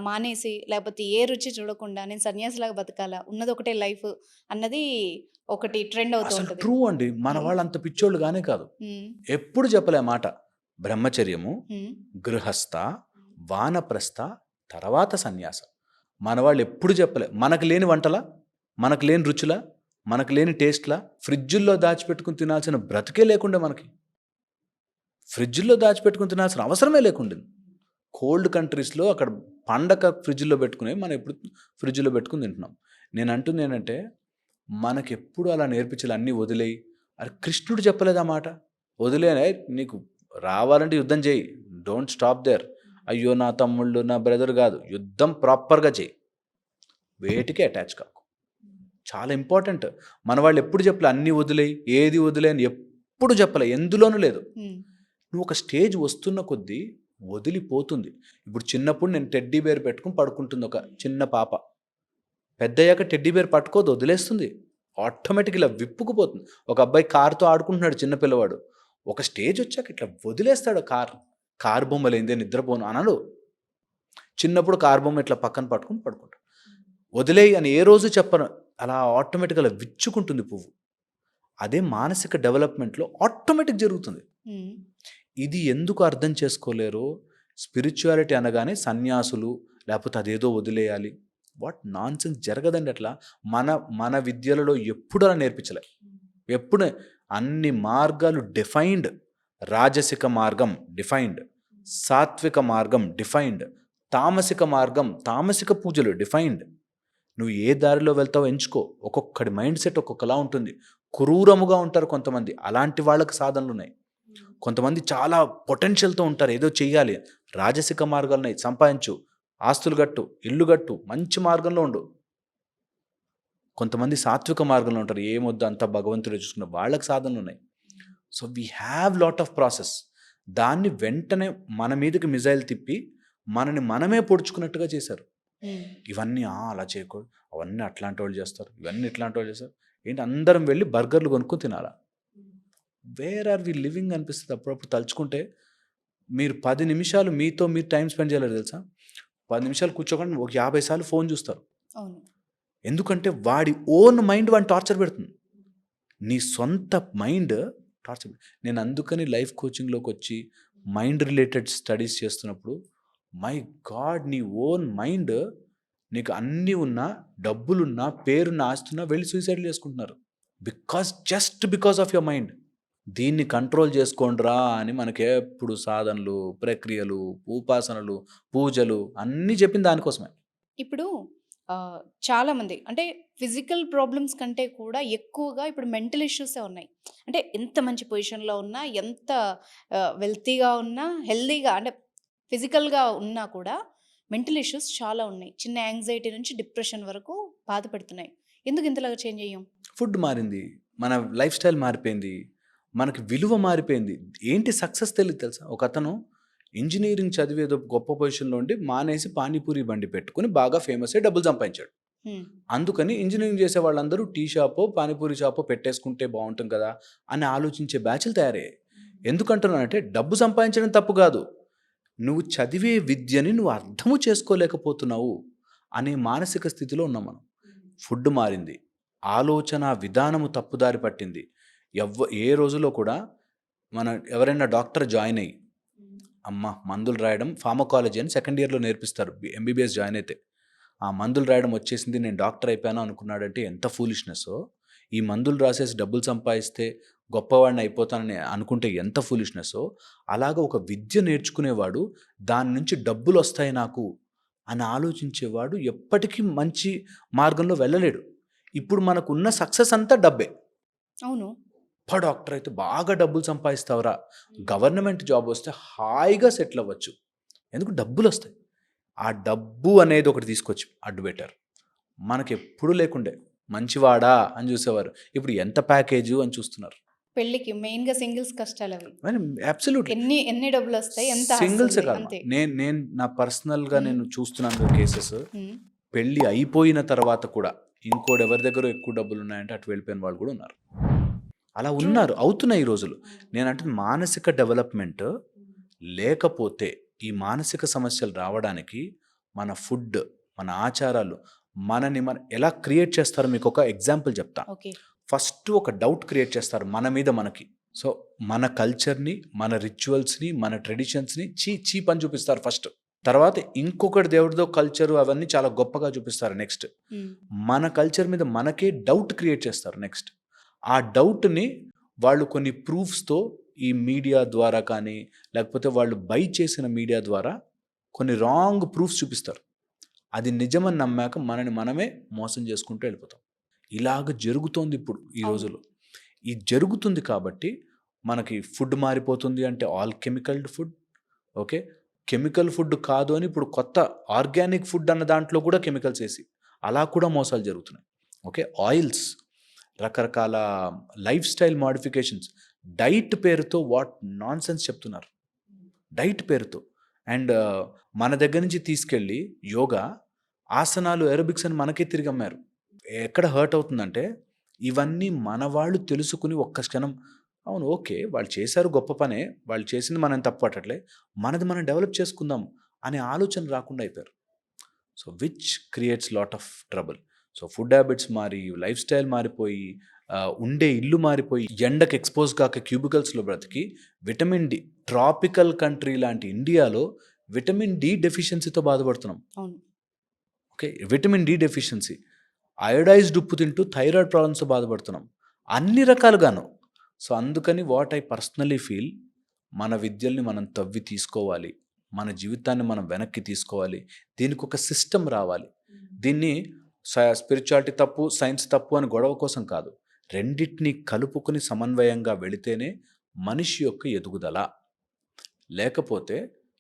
[SPEAKER 1] మానేసి, లేకపోతే ఏ రుచి చూడకుండా నేను సన్యాసిలాగా బతకాలా, ఉన్నది ఒకటే లైఫ్ అన్నది ఒకటి ట్రెండ్ అవుతూ
[SPEAKER 2] అసలు
[SPEAKER 1] ఉంటుంది.
[SPEAKER 2] ట్రూ అండి. మన వాళ్ళు అంత పిచ్చోళ్ళు గానే కాదు. ఎప్పుడు చెప్పలే మాట. బ్రహ్మచర్యము, గృహస్థ, వానప్రస్థ, తర్వాత సన్యాసం. మన వాళ్ళు ఎప్పుడు చెప్పలే. మనకు లేని వంటలా, మనకు లేని రుచులా, మనకు లేని టేస్ట్లా, ఫ్రిడ్జుల్లో దాచిపెట్టుకుని తినాల్సిన బ్రతికే లేకుండా, మనకి ఫ్రిడ్జ్లో దాచిపెట్టుకుని తినాల్సిన అవసరమే లేకుండా, కోల్డ్ కంట్రీస్లో అక్కడ పండగ ఫ్రిడ్జ్లో పెట్టుకునే మనం ఎప్పుడు ఫ్రిడ్జ్లో పెట్టుకుని తింటున్నాం. నేను అంటుంది ఏంటంటే మనకి ఎప్పుడు అలా నేర్పించాలి, అన్నీ వదిలేయి. అరే కృష్ణుడు చెప్పలేదు ఆ మాట, వదిలేనే, నీకు రావాలంటే యుద్ధం చేయి, డోంట్ స్టాప్ దేర్. అయ్యో నా తమ్ముళ్ళు, నా బ్రదర్ కాదు, యుద్ధం ప్రాపర్గా చేయి, వేటికి అటాచ్ కాకు. చాలా ఇంపార్టెంట్. మన వాళ్ళు ఎప్పుడు చెప్పలే అన్నీ వదిలేయి, ఏది వదిలే అని ఎప్పుడు చెప్పలే, ఎందులోనూ లేదు. నువ్వు ఒక స్టేజ్ వస్తున్న కొద్దీ వదిలిపోతుంది. ఇప్పుడు చిన్నప్పుడు నేను టెడ్డీ బేర్ పెట్టుకుని పడుకుంటుంది ఒక చిన్న పాప, పెద్దయ్యాక టెడ్డీ బేర్ పట్టుకోదు, వదిలేస్తుంది, ఆటోమేటిక్ ఇలా విప్పుకుపోతుంది. ఒక అబ్బాయి కారుతో ఆడుకుంటున్నాడు చిన్నపిల్లవాడు, ఒక స్టేజ్ వచ్చాక ఇట్లా వదిలేస్తాడు. కారు బొమ్మ లేదే నిద్రపోను అనడు. చిన్నప్పుడు కారు బొమ్మ ఇట్లా పక్కన పట్టుకుని పడుకుంటాడు. వదిలేయి అని ఏ రోజు చెప్పను, అలా ఆటోమేటిక్గా అలా విచ్చుకుంటుంది పువ్వు. అదే మానసిక డెవలప్మెంట్లో ఆటోమేటిక్ జరుగుతుంది. ఇది ఎందుకు అర్థం చేసుకోలేరు? స్పిరిచువాలిటీ అనగానే సన్యాసులు, లేకపోతే అదేదో వదిలేయాలి, వాట్ నాన్ సెన్స్. జరగదండి అట్లా. మన విద్యలలో ఎప్పుడు అలా నేర్పించలే. ఎప్పుడు అన్ని మార్గాలు డిఫైన్డ్. రాజసిక మార్గం డిఫైన్డ్, సాత్విక మార్గం డిఫైన్డ్, తామసిక మార్గం, తామసిక పూజలు డిఫైన్డ్. నువ్వు ఏ దారిలో వెళ్తావో ఎంచుకో. ఒక్కొక్కడి మైండ్ సెట్ ఒక్కొక్కలా ఉంటుంది. క్రూరముగా ఉంటారు కొంతమంది, అలాంటి వాళ్ళకి సాధనలు ఉన్నాయి. కొంతమంది చాలా పొటెన్షియల్తో ఉంటారు, ఏదో చెయ్యాలి, రాజసిక మార్గాలు ఉన్నాయి, సంపాదించు, ఆస్తులు గట్టు, ఇల్లు గట్టు, మంచి మార్గంలో ఉండు. కొంతమంది సాత్విక మార్గంలో ఉంటారు, ఏమొద్దు అంతా భగవంతుడే చూసుకున్న వాళ్ళకి సాధనలు ఉన్నాయి. So we have lot of process. దాన్ని వెంటనే మన మీదకి మిజైల్ తిప్పి మనని మనమే పొడుచుకున్నట్టుగా చేశారు. ఇవన్నీ అలా చేయకూడదు, అవన్నీ అట్లాంటి వాళ్ళు చేస్తారు, ఇవన్నీ ఇట్లాంటి వాళ్ళు చేస్తారు. ఏంటి అందరం వెళ్ళి బర్గర్లు కొనుక్కొని తినాలా? వేర్ ఆర్ వి లివింగ్ అనిపిస్తుంది అప్పుడప్పుడు తలుచుకుంటే. మీరు 10 నిమిషాలు మీతో మీరు టైం స్పెండ్ చేయలేరు తెలుసా? 10 నిమిషాలు కూర్చోకుండా ఒక 50 సార్లు ఫోన్ చూస్తారు.
[SPEAKER 1] అవును.
[SPEAKER 2] ఎందుకంటే వాడి ఓన్ మైండ్ వాడిని టార్చర్ పెడుతుంది. నీ సొంత మైండ్ టార్చర్. నేను అందుకని లైఫ్ కోచింగ్లోకి వచ్చి మైండ్ రిలేటెడ్ స్టడీస్ చేస్తున్నప్పుడు, మై గాడ్, నీ ఓన్ మైండ్, నీకు అన్నీ ఉన్నా, డబ్బులున్నా, పేరున్న, ఆస్తున్నా వెళ్ళి సూసైడ్ చేసుకుంటున్నారు. Just because of your mind. దీన్ని కంట్రోల్ చేసుకోండిరా అని మనకి ఎప్పుడు సాధనలు, ప్రక్రియలు, ఉపాసనలు, పూజలు అన్నీ చెప్పింది దానికోసమే.
[SPEAKER 1] ఇప్పుడు చాలామంది అంటే ఫిజికల్ ప్రాబ్లమ్స్ కంటే కూడా ఎక్కువగా ఇప్పుడు మెంటల్ ఇష్యూసే ఉన్నాయి. అంటే ఎంత మంచి పొజిషన్‌లో ఉన్నా, ఎంత వెల్తీగా ఉన్నా, హెల్తీగా అంటే ఫిజికల్‌గా ఉన్నా కూడా మెంటల్ ఇష్యూస్ చాలా ఉన్నాయి. చిన్న యాంగ్జైటీ నుంచి డిప్రెషన్ వరకు బాధపెడుతున్నాయి. ఎందుకు ఇంతలాగా చేంజ్ అయ్యాం?
[SPEAKER 2] ఫుడ్ మారింది, మన లైఫ్ స్టైల్ మారిపోయింది, మనకి విలువ మారిపోయింది. ఏంటి సక్సెస్ తెలియదు తెలుసా? ఒక అతను ఇంజనీరింగ్ చదివేదో గొప్ప పొజిషన్లో ఉండి మానేసి పానీపూరి బండి పెట్టుకుని బాగా ఫేమస్ అయ్యి డబ్బులు సంపాదించాడు. అందుకని ఇంజనీరింగ్ చేసే వాళ్ళందరూ టీ షాపో పానీపూరి షాపో పెట్టేసుకుంటే బాగుంటుంది కదా అని ఆలోచించే బ్యాచ్లు తయారయ్యాయి. ఎందుకంటున్నానంటే డబ్బు సంపాదించడం తప్పు కాదు, నువ్వు చదివే విద్యని నువ్వు అర్థము చేసుకోలేకపోతున్నావు అనే మానసిక స్థితిలో ఉన్నాం మనం. ఫుడ్ మారింది, ఆలోచన విధానము తప్పుదారి పట్టింది. ఏ రోజులో కూడా ఎవరైనా డాక్టర్ జాయిన్ అయ్యి మందులు రాయడం, ఫార్మకాలజీ అని సెకండ్ ఇయర్లో నేర్పిస్తారు ఎంబీబీఎస్ జాయిన్ అయితే. ఆ మందులు రాయడం వచ్చేసింది, నేను డాక్టర్ అయిపోయాను అనుకున్నాడంటే ఎంత ఫూలిష్నెస్సో. ఈ మందులు రాసేసి డబ్బులు సంపాదిస్తే గొప్పవాడిని అయిపోతానని అనుకుంటే ఎంత ఫూలిష్నెస్సో. అలాగా ఒక విద్య నేర్చుకునేవాడు దాని నుంచి డబ్బులు వస్తాయి నాకు అని ఆలోచించేవాడు ఎప్పటికీ మంచి మార్గంలో వెళ్ళలేడు. ఇప్పుడు మనకున్న సక్సెస్ అంతా డబ్బే.
[SPEAKER 1] అవును.
[SPEAKER 2] డాక్టర్ అయితే బాగా డబ్బులు సంపాదిస్తావురా, గవర్నమెంట్ జాబ్ వస్తే హాయిగా సెటిల్ అవ్వచ్చు, ఎందుకు డబ్బులు వస్తాయి. ఆ డబ్బు అనేది ఒకటి తీసుకొచ్చి అడ్డు పెట్టారు. మనకి ఎప్పుడు లేకుండే మంచివాడా అని చూసేవారు, ఇప్పుడు ఎంత ప్యాకేజు అని చూస్తున్నారు.
[SPEAKER 1] పెళ్ళికి మెయిన్గా సింగిల్స్ కష్టాలు అవి.
[SPEAKER 2] అబ్సల్యూట్లీ.
[SPEAKER 1] ఎన్ని డబ్బులు వస్తాయి, ఎంత
[SPEAKER 2] సింగిల్సే కాదు, నేను నా పర్సనల్గా నేను చూస్తున్నాను కేసెస్. పెళ్ళి అయిపోయిన తర్వాత కూడా ఇంకోటి ఎవరి దగ్గర ఎక్కువ డబ్బులు ఉన్నాయంటే అటు వెళ్ళిపోయిన వాళ్ళు కూడా ఉన్నారు. అలా ఉన్నారు, అవుతున్నాయి ఈ రోజులు. నేనంటే మానసిక డెవలప్మెంట్ లేకపోతే ఈ మానసిక సమస్యలు రావడానికి మన ఫుడ్, మన ఆచారాలు మనని ఎలా క్రియేట్ చేస్తారో మీకు ఒక ఎగ్జాంపుల్ చెప్తా. ఫస్ట్ ఒక డౌట్ క్రియేట్ చేస్తారు మన మీద మనకి. సో మన కల్చర్ని, మన రిచువల్స్ని, మన ట్రెడిషన్స్ని చీప్ అని చూపిస్తారు ఫస్ట్. తర్వాత ఇంకొకటి దేవుడితో కల్చరు అవన్నీ చాలా గొప్పగా చూపిస్తారు నెక్స్ట్. మన కల్చర్ మీద మనకే డౌట్ క్రియేట్ చేస్తారు నెక్స్ట్. ఆ డౌట్ని వాళ్ళు కొన్ని ప్రూఫ్స్తో ఈ మీడియా ద్వారా కానీ లేకపోతే వాళ్ళు బై చేసిన మీడియా ద్వారా కొన్ని రాంగ్ ప్రూఫ్స్ చూపిస్తారు. అది నిజమని నమ్మాక మనని మనమే మోసం చేసుకుంటూ వెళ్ళిపోతాం. ఇలాగ జరుగుతోంది ఇప్పుడు ఈ రోజులో. ఇది జరుగుతుంది కాబట్టి మనకి ఫుడ్ మారిపోతుంది. అంటే all chemicalled food. Okay, chemical food కాదు అని ఇప్పుడు కొత్త ఆర్గానిక్ ఫుడ్ అన్న దాంట్లో కూడా కెమికల్స్ వేసి అలా కూడా మోసాలు జరుగుతున్నాయి. ఓకే, ఆయిల్స్, రకరకాల లైఫ్ స్టైల్ మోడిఫికేషన్స్, డైట్ పేరుతో వాట్ నాన్ సెన్స్ చెప్తున్నారు డైట్ పేరుతో. అండ్ మన దగ్గర నుంచి తీసుకెళ్ళి యోగా, ఆసనాలు, ఏరోబిక్స్ అని మనకే తిరిగి అమ్మారు. ఎక్కడ హర్ట్ అవుతుందంటే ఇవన్నీ మన వాళ్ళు తెలుసుకుని ఒక్క క్షణం అవును ఓకే వాళ్ళు చేశారు గొప్ప పనే, వాళ్ళు చేసింది మనం తప్పు పట్టట్లే, మనది మనం డెవలప్ చేసుకుందాం అనే ఆలోచన రాకుండా అయిపోయారు. So which creates lot of trouble. So food habits మారి, లైఫ్ స్టైల్ మారిపోయి, ఉండే ఇల్లు మారిపోయి, ఎండకు ఎక్స్పోజ్ కాక క్యూబికల్స్లో బ్రతికి విటమిన్ డి, ట్రాపికల్ కంట్రీ లాంటి ఇండియాలో విటమిన్ డి డెఫిషియన్సీతో బాధపడుతున్నాం. Okay, vitamin D deficiency, iodized ఉప్పు తింటూ థైరాయిడ్ ప్రాబ్లమ్స్తో బాధపడుతున్నాం, అన్ని రకాలుగాను. సో అందుకని వాట్ ఐ పర్సనలీ ఫీల్, మన విద్యల్ని మనం తవ్వి తీసుకోవాలి, మన జీవితాన్ని మనం వెనక్కి తీసుకోవాలి. దీనికి ఒక సిస్టమ్ రావాలి. దీన్ని స్పిరిచువాలిటీ తప్పు, సైన్స్ తప్పు అని గొడవ కోసం కాదు, రెండిటిని కలుపుకొని సమన్వయంగా వెళితేనే మనిషి యొక్క ఎదుగుదల. లేకపోతే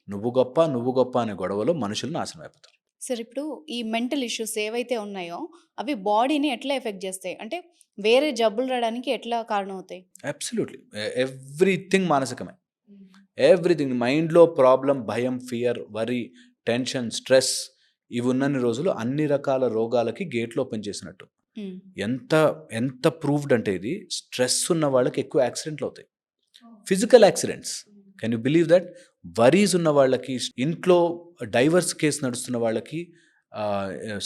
[SPEAKER 2] నువ్వు గొప్ప అనే గొడవలో మనుషులు నాశనం అయిపోతారు.
[SPEAKER 1] సార్ ఇప్పుడు ఈ మెంటల్ ఇష్యూస్ ఏవైతే ఉన్నాయో అవి బాడీని ఎట్లా ఎఫెక్ట్ చేస్తాయి? అంటే వేరే జబ్బులు రావడానికి ఎట్లా కారణం అవుతాయి?
[SPEAKER 2] అబ్సల్యూట్లీ. ఎవ్రీథింగ్ మానసికమే. ఎవ్రీథింగ్ మైండ్లో ప్రాబ్లం, భయం, ఫియర్, వరీ, టెన్షన్, స్ట్రెస్ ఇవి ఉన్నన్ని రోజులు అన్ని రకాల రోగాలకి గేట్లు ఓపెన్ చేసినట్టు.
[SPEAKER 1] ఉమ్.
[SPEAKER 2] ఎంత ఎంత ప్రూవ్డ్ అంటే ఇది, స్ట్రెస్ ఉన్న వాళ్ళకి ఎక్కువ యాక్సిడెంట్లు అవుతాయి, physical accidents. Can you believe that? Worries ఉన్న వాళ్ళకి, ఇంట్లో డైవర్స్ కేసు నడుస్తున్న వాళ్ళకి,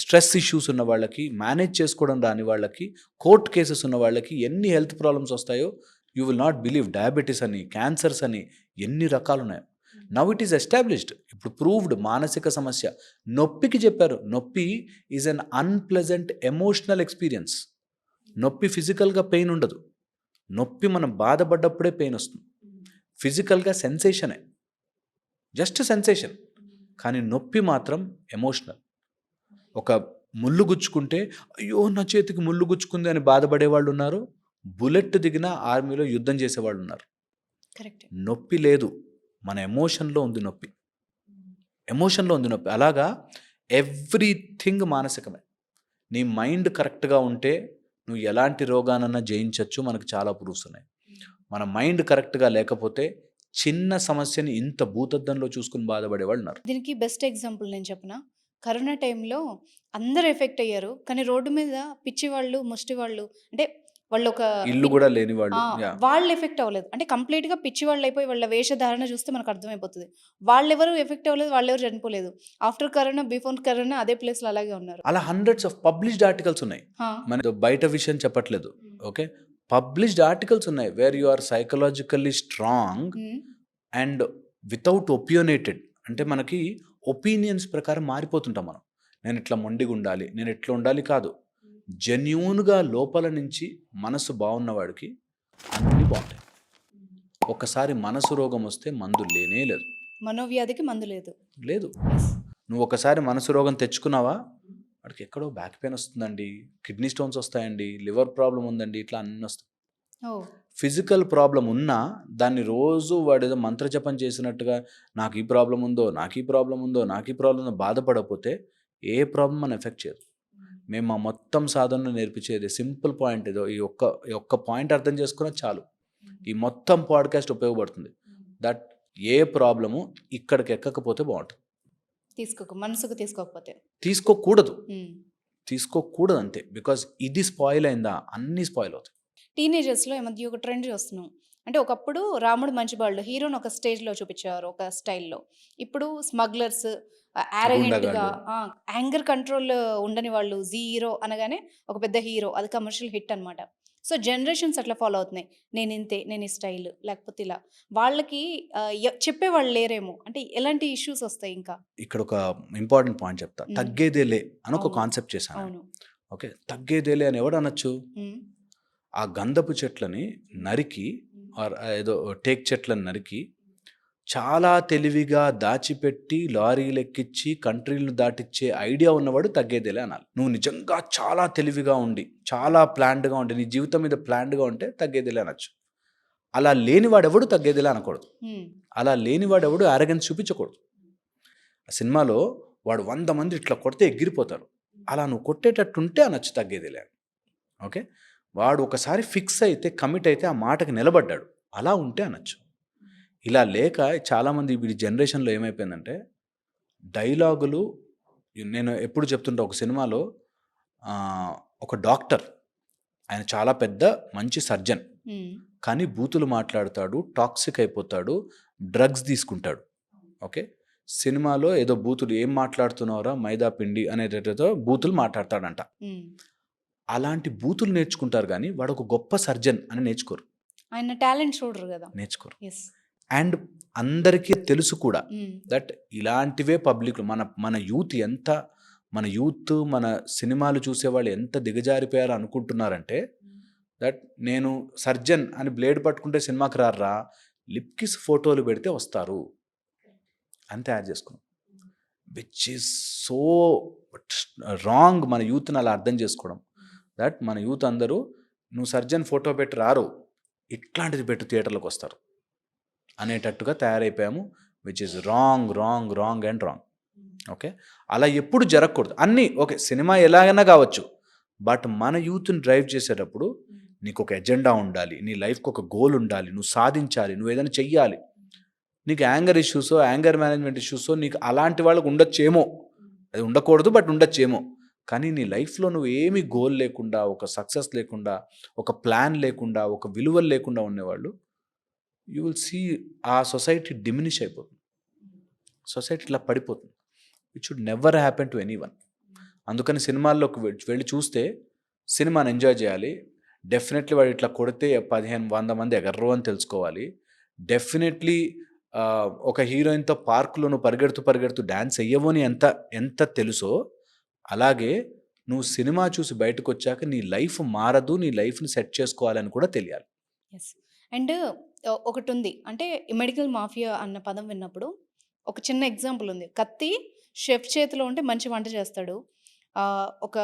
[SPEAKER 2] స్ట్రెస్ ఇష్యూస్ ఉన్న వాళ్ళకి, మేనేజ్ చేసుకోవడం రాని వాళ్ళకి, కోర్ట్ కేసెస్ ఉన్న వాళ్ళకి ఎన్ని హెల్త్ ప్రాబ్లమ్స్ వస్తాయో you will not believe. Diabetes అని, క్యాన్సర్స్ అని ఎన్ని రకాలు ఉన్నాయో. నవ్ ఇట్ ఈస్ ఎస్టాబ్లిష్డ్, ఇప్పుడు ప్రూవ్డ్. మానసిక సమస్య నొప్పికి చెప్పారు, నొప్పి is an unpleasant emotional experience. నొప్పి ఫిజికల్గా పెయిన్ ఉండదు, నొప్పి మనం బాధపడ్డప్పుడే పెయిన్ వస్తుంది. ఫిజికల్గా సెన్సేషనే, జస్ట్ సెన్సేషన్. కానీ నొప్పి మాత్రం ఎమోషనల్. ఒక ముళ్ళు గుచ్చుకుంటే అయ్యో నా చేతికి ముళ్ళు గుచ్చుకుంది అని బాధపడేవాళ్ళు ఉన్నారు, బుల్లెట్ దిగిన ఆర్మీలో యుద్ధం చేసేవాళ్ళు ఉన్నారు.
[SPEAKER 1] కరెక్ట్.
[SPEAKER 2] నొప్పి లేదు, మన ఎమోషన్లో ఉంది నొప్పి, ఎమోషన్లో ఉంది నొప్పి. అలాగా ఎవ్రీథింగ్ మానసికమే. నీ మైండ్ కరెక్ట్గా ఉంటే నువ్వు ఎలాంటి రోగానన్నా జయించవచ్చు. మనకు చాలా ప్రూఫ్స్ ఉన్నాయి. మన మైండ్ కరెక్ట్గా లేకపోతే చిన్న సమస్యని ఇంత భూతద్దంలో చూసుకుని బాధపడేవాళ్ళు ఉన్నారు.
[SPEAKER 1] దీనికి బెస్ట్ ఎగ్జాంపుల్ నేను చెప్పనా? కరోనా టైంలో అందరూ ఎఫెక్ట్ అయ్యారు. కానీ రోడ్డు మీద పిచ్చి వాళ్ళు, ముష్టి వాళ్ళు, అంటే వాళ్ళు ఒక
[SPEAKER 2] ఇల్లు కూడా లేని వాళ్ళు.
[SPEAKER 1] వాళ్ళు ఎఫెక్ట్ అవ్వలేదు. అంటే కంప్లీట్‌గా పిచ్చి వాళ్ళు అయిపోయి వాళ్ళ వేషధారణ చూస్తే మనకు అర్థమైపోతది. వాళ్ళెవరు ఎఫెక్ట్ అవ్వలేదు, వాళ్ళెవరు చనిపోలేదు. ఆఫ్టర్ కరోనా, బిఫోర్ కరోనా అదే ప్లేస్‌లో అలాగే ఉన్నారు.
[SPEAKER 2] అలా హండ్రెడ్స్ ఆఫ్ పబ్లిష్డ్ ఆర్టికల్స్ ఉన్నాయి. మన బయట విషయం చెప్పట్లేదు, ఓకే? పబ్లిష్డ్ ఆర్టికల్స్ ఉన్నాయి where you are psychologically strong and without opinionated. అంటే మనకి ఒపీనియన్స్ ప్రకారం మారిపోతుంటాం మనం. నేను ఇట్లా మొండిగా ఉండాలి, నేను ఇట్లా ఉండాలి కాదు. జెన్యూన్గా లోపల నుంచి మనసు బాగున్నవాడికి అన్నీ బాగుంటాయి. ఒకసారి మనసు రోగం వస్తే మందు లేనే లేదు.
[SPEAKER 1] మనోవ్యాధికి మందు లేదు.
[SPEAKER 2] లేదు. నువ్వు ఒకసారి మనసు రోగం తెచ్చుకున్నావా, వాడికి ఎక్కడో బ్యాక్ పెయిన్ వస్తుందండి, కిడ్నీ స్టోన్స్ వస్తాయండి, లివర్ ప్రాబ్లం ఉందండి, ఇట్లా అన్నీ వస్తాయి. ఫిజికల్ ప్రాబ్లం ఉన్నా దాన్ని రోజు వాడు ఏదో మంత్రజపం చేసినట్టుగా నాకు ఈ ప్రాబ్లం ఉందో, నాకు ఈ ప్రాబ్లం ఉందో, నాకు ఈ ప్రాబ్లం ఉందో బాధపడకపోతే ఏ ప్రాబ్లం మనం ఎఫెక్ట్ చేయదు. మేము మా మొత్తం సాధనను నేర్పించేది సింపుల్ పాయింట్ ఏదో, ఈ ఒక్క పాయింట్ అర్థం చేసుకున్నా చాలు. ఈ మొత్తం పాడ్కాస్ట్ ఉపయోగపడుతుంది. దట్ ఏ ప్రాబ్లము ఇక్కడికి ఎక్కకపోతే బాగుంటుంది.
[SPEAKER 1] మనసుకు
[SPEAKER 2] తీసుకోకూడదు అంతే. బికాజ్ ఇది స్పాయిల్ అయిందా అన్నీ స్పాయిల్ అవుతాయి.
[SPEAKER 1] టీనేజర్స్లో ఈ మధ్య ఒక ట్రెండ్ చూస్తున్నాం. అంటే ఒకప్పుడు రాముడు మంచివాళ్ళు, హీరోని ఒక స్టేజ్లో చూపించేవారు, ఒక స్టైల్లో. ఇప్పుడు స్మగ్లర్స్, యారగెంట్గా, యాంగర్ కంట్రోల్ ఉండని వాళ్ళు, జీరో అనగానే ఒక పెద్ద హీరో, అది కమర్షియల్ హిట్ అనమాట. సో జనరేషన్స్ అట్లా ఫాలో అవుతున్నాయి. నేను ఇంతే, నేను ఈ స్టైల్, లేకపోతే ఇలా. వాళ్ళకి చెప్పేవాళ్ళు లేరేమో. అంటే ఎలాంటి ఇష్యూస్ వస్తాయి? ఇంకా
[SPEAKER 2] ఇక్కడ ఒక ఇంపార్టెంట్ పాయింట్ చెప్తా. తగ్గేదేలే అని ఒక కాన్సెప్ట్ చేశాను.
[SPEAKER 1] అవును.
[SPEAKER 2] ఓకే, తగ్గేదేలే అని ఎవడు అనొచ్చు? ఆ గంధపు చెట్లని నరికి, ఏదో టేక్ చెట్లను నరికి చాలా తెలివిగా దాచిపెట్టి లారీలు ఎక్కించి కంట్రీలను దాటిచ్చే ఐడియా ఉన్నవాడు తగ్గేదేలే అనాలి. నువ్వు నిజంగా చాలా తెలివిగా ఉండి, చాలా ప్లాన్డ్గా ఉండి, నీ జీవితం మీద ప్లాన్డ్గా ఉంటే తగ్గేదేలే అనొచ్చు. అలా లేనివాడెవడు తగ్గేదేలే అనకూడదు. అలా లేనివాడెవడు ఆరగెన్స్ చూపించకూడదు. ఆ సినిమాలో వాడు 100 మంది ఇట్లా కొడితే ఎగిరిపోతారు, అలా నువ్వు కొట్టేటట్టుంటే అనొచ్చు తగ్గేదేలే అని. ఓకే, వాడు ఒకసారి ఫిక్స్ అయితే, కమిట్ అయితే ఆ మాటకి నిలబడ్డాడు, అలా ఉంటే అనొచ్చు. ఇలా లేక చాలామంది వీడి జనరేషన్లో ఏమైపోయిందంటే డైలాగులు. నేను ఎప్పుడు చెప్తుంటా, ఒక సినిమాలో ఒక డాక్టర్, ఆయన చాలా పెద్ద మంచి సర్జన్, కానీ బూతులు మాట్లాడతాడు, టాక్సిక్ అయిపోతాడు, డ్రగ్స్ తీసుకుంటాడు. ఓకే, సినిమాలో ఏదో బూతులు, ఏం మాట్లాడుతున్నారా మైదా పిండి అనేటతో బూతులు మాట్లాడతాడంట. అలాంటి బూతులు నేర్చుకుంటారు కానీ వాడు ఒక గొప్ప సర్జన్ అని నేర్చుకోరు.
[SPEAKER 1] ఆయన టాలెంట్ చూడరు కదా,
[SPEAKER 2] నేర్చుకోరు. అండ్ అందరికీ తెలుసు కూడా దట్ ఇలాంటివే పబ్లిక్, మన యూత్ మన సినిమాలు చూసేవాళ్ళు ఎంత దిగజారిపోయారో అనుకుంటున్నారంటే, దట్ నేను సర్జన్ అని బ్లేడ్ పట్టుకుంటే సినిమాకి రారా, లిప్కిస్ ఫోటోలు పెడితే వస్తారు అని తయారు చేసుకున్నాం. Which is so wrong. మన యూత్ని అలా అర్థం చేసుకోవడం, దట్ మన యూత్ అందరూ నువ్వు సర్జన్ ఫోటో పెట్టి రారు, ఇట్లాంటిది పెట్టు థియేటర్లోకి వస్తారు అనేటట్టుగా తయారైపోయాము, which is wrong wrong wrong and wrong. Okay, అలా ఎప్పుడు జరగకూడదు. అన్నీ ఓకే, సినిమా ఎలాగైనా కావచ్చు, బట్ మన యూత్ని డ్రైవ్ చేసేటప్పుడు నీకు ఒక ఎజెండా ఉండాలి, నీ లైఫ్కి ఒక గోల్ ఉండాలి, నువ్వు సాధించాలి, నువ్వు ఏదైనా చెయ్యాలి. నీకు యాంగర్ ఇష్యూసో యాంగర్ మేనేజ్మెంట్ ఇష్యూసో నీకు అలాంటి వాళ్ళకు ఉండొచ్చేమో, అది ఉండకూడదు బట్ ఉండొచ్చేమో. కానీ నీ లైఫ్లో నువ్వు ఏమీ గోల్ లేకుండా, ఒక సక్సెస్ లేకుండా, ఒక ప్లాన్ లేకుండా, ఒక విలువలు లేకుండా ఉండేవాళ్ళు, యూ విల్ సీ ఆ సొసైటీ డిమినిష్ అయిపోతుంది, సొసైటీ ఇట్లా పడిపోతుంది. It should never happen to any one. అందుకని సినిమాల్లోకి వెళ్ళి చూస్తే సినిమాని ఎంజాయ్ చేయాలి. డెఫినెట్లీ వాడు ఇట్లా కొడితే 1500 మంది ఎగర్రు అని తెలుసుకోవాలి. డెఫినెట్లీ ఒక హీరోయిన్తో పార్కులో నువ్వు పరిగెడుతూ డ్యాన్స్ వెయ్యవు అని ఎంత తెలుసో, అలాగే నువ్వు సినిమా చూసి బయటకు వచ్చాక నీ లైఫ్ మారదు, నీ లైఫ్ని సెట్ చేసుకోవాలని కూడా తెలియాలి.
[SPEAKER 1] ఎస్. అండ్ ఒకటి ఉంది, అంటే మెడికల్ మాఫియా అన్న పదం విన్నప్పుడు ఒక చిన్న ఎగ్జాంపుల్ ఉంది. కత్తి షెఫ్ చేతిలో ఉంటే మంచి వంట చేస్తాడు, ఒక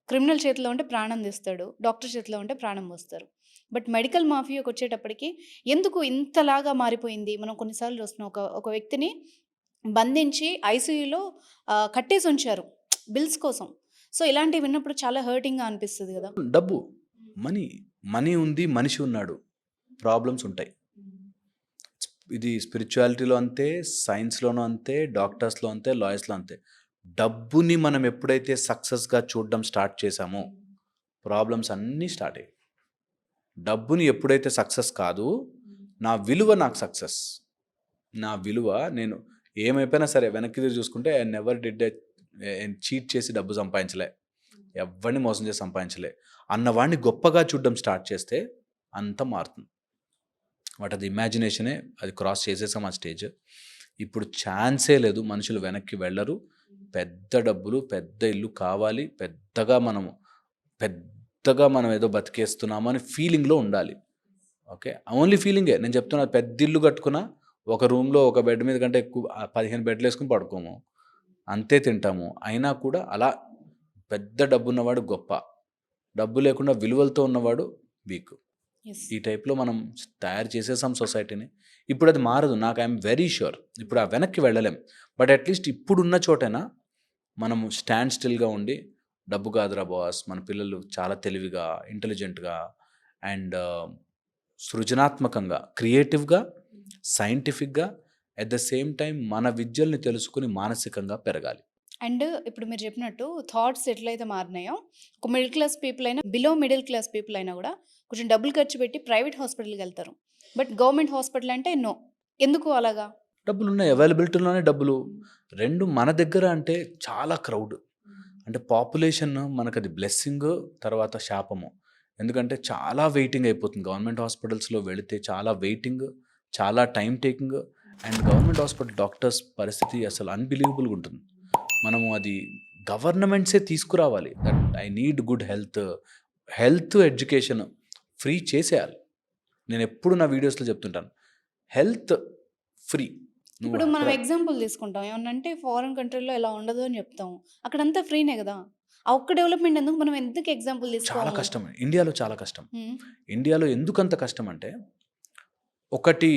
[SPEAKER 1] క్రిమినల్ చేతిలో ఉంటే ప్రాణం తీస్తాడు, డాక్టర్ చేతిలో ఉంటే ప్రాణం పోస్తారు. బట్ మెడికల్ మాఫియాకి వచ్చేటప్పటికి ఎందుకు ఇంతలాగా మారిపోయింది? మనం కొన్నిసార్లు చూస్తున్నాం, ఒక వ్యక్తిని బంధించి ఐసీయూలో కట్టేసి ఉంచారు బిల్స్ కోసం. సో ఇలాంటివి విన్నప్పుడు చాలా హర్టింగ్గా అనిపిస్తుంది కదా.
[SPEAKER 2] డబ్బు, మనీ ఉంది, మనిషి ఉన్నాడు, ప్రాబ్లమ్స్ ఉంటాయి. ఇది స్పిరిచువాలిటీలో అంతే, సైన్స్లోనూ అంతే, డాక్టర్స్లో అంతే, లాయర్స్లో అంతే. డబ్బుని మనం ఎప్పుడైతే సక్సెస్గా చూడడం స్టార్ట్ చేసామో ప్రాబ్లమ్స్ అన్నీ స్టార్ట్ అయ్యాయి. డబ్బుని ఎప్పుడైతే సక్సెస్ కాదు, నా విలువ నాకు సక్సెస్, నా విలువ, నేను ఏమైపోయినా సరే వెనక్కి తిరిగి చూసుకుంటే ఐ నెవర్ డిడ్ చీట్ చేసి డబ్బు సంపాదించలే, ఎవరిని మోసం చేసి సంపాదించలే అన్నవాడిని గొప్పగా చూడడం స్టార్ట్ చేస్తే అంత మారుతుంది. వాట్ అది ఇమాజినేషనే, అది క్రాస్ చేసేసాం ఆ స్టేజ్. ఇప్పుడు ఛాన్సే లేదు, మనుషులు వెనక్కి వెళ్ళరు. పెద్ద డబ్బులు, పెద్ద ఇల్లు కావాలి, పెద్దగా మనం ఏదో బతికేస్తున్నాము అని ఫీలింగ్లో ఉండాలి. ఓకే, ఓన్లీ ఫీలింగే నేను చెప్తున్నా. పెద్ద ఇల్లు కట్టుకున్నా ఒక రూమ్లో ఒక బెడ్ మీద కంటే ఎక్కువ 15 బెడ్లు వేసుకుని పడుకోము, అంతే తింటాము. అయినా కూడా అలా పెద్ద డబ్బు ఉన్నవాడు గొప్ప, డబ్బు లేకుండా విలువలతో ఉన్నవాడు వీక్. ఈ టైప్లో మనం తయారు చేసేసాం సొసైటీని. ఇప్పుడు అది మారదు, నాకు ఐఎమ్ వెరీ ష్యూర్. ఇప్పుడు ఆ వెనక్కి వెళ్ళలేం, బట్ అట్లీస్ట్ ఇప్పుడున్న చోటైనా మనము స్టాండ్ స్టిల్గా ఉండి, డబ్బు కాదురా బాస్, మన పిల్లలు చాలా తెలివిగా, ఇంటెలిజెంట్గా అండ్ సృజనాత్మకంగా, క్రియేటివ్గా, సైంటిఫిక్గా, అట్ ద సేమ్ టైం మన విద్యల్ని తెలుసుకుని మానసికంగా పెరగాలి.
[SPEAKER 1] అండ్ ఇప్పుడు మీరు చెప్పినట్టు థాట్స్ ఎట్లయితే మారినాయో, ఒక మిడిల్ క్లాస్ పీపుల్ అయినా, బిలో మిడిల్ క్లాస్ పీపుల్ అయినా కూడా కొంచెం డబ్బులు ఖర్చు పెట్టి ప్రైవేట్ హాస్పిటల్కి వెళ్తారు. బట్ గవర్నమెంట్ హాస్పిటల్ అంటే నో. ఎందుకు అలాగా?
[SPEAKER 2] డబ్బులు ఉన్నాయి, అవైలబిలిటీలోనే డబ్బులు. రెండు మన దగ్గర అంటే చాలా క్రౌడ్, అంటే పాపులేషన్ మనకు అది బ్లెస్సింగ్, తర్వాత శాపము. ఎందుకంటే చాలా వెయిటింగ్ అయిపోతుంది గవర్నమెంట్ హాస్పిటల్స్లో వెళితే, చాలా వెయిటింగ్, చాలా time taking. And government hospital doctors పరిస్థితి అసలు అన్బిలీవబుల్గా ఉంటుంది. మనము అది గవర్నమెంట్సే తీసుకురావాలి. That I need good health education free చేసేయాలి. నేను ఎప్పుడు నా వీడియోస్లో చెప్తుంటాను, హెల్త్ ఫ్రీ.
[SPEAKER 1] ఇప్పుడు మనం ఎగ్జాంపుల్ తీసుకుంటాం, ఏమన్నంటే ఫారెన్ కంట్రీలో ఎలా ఉండదు అని చెప్తాము, అక్కడంతా ఫ్రీనే కదా. ఆ ఒక్క డెవలప్మెంట్ ఎందుకు ఎగ్జాంపుల్
[SPEAKER 2] చాలా
[SPEAKER 1] తీసుకోవాలి?
[SPEAKER 2] కష్టం, ఇండియాలో చాలా కష్టం. ఇండియాలో ఎందుకంత కష్టం అంటే, ఒకటి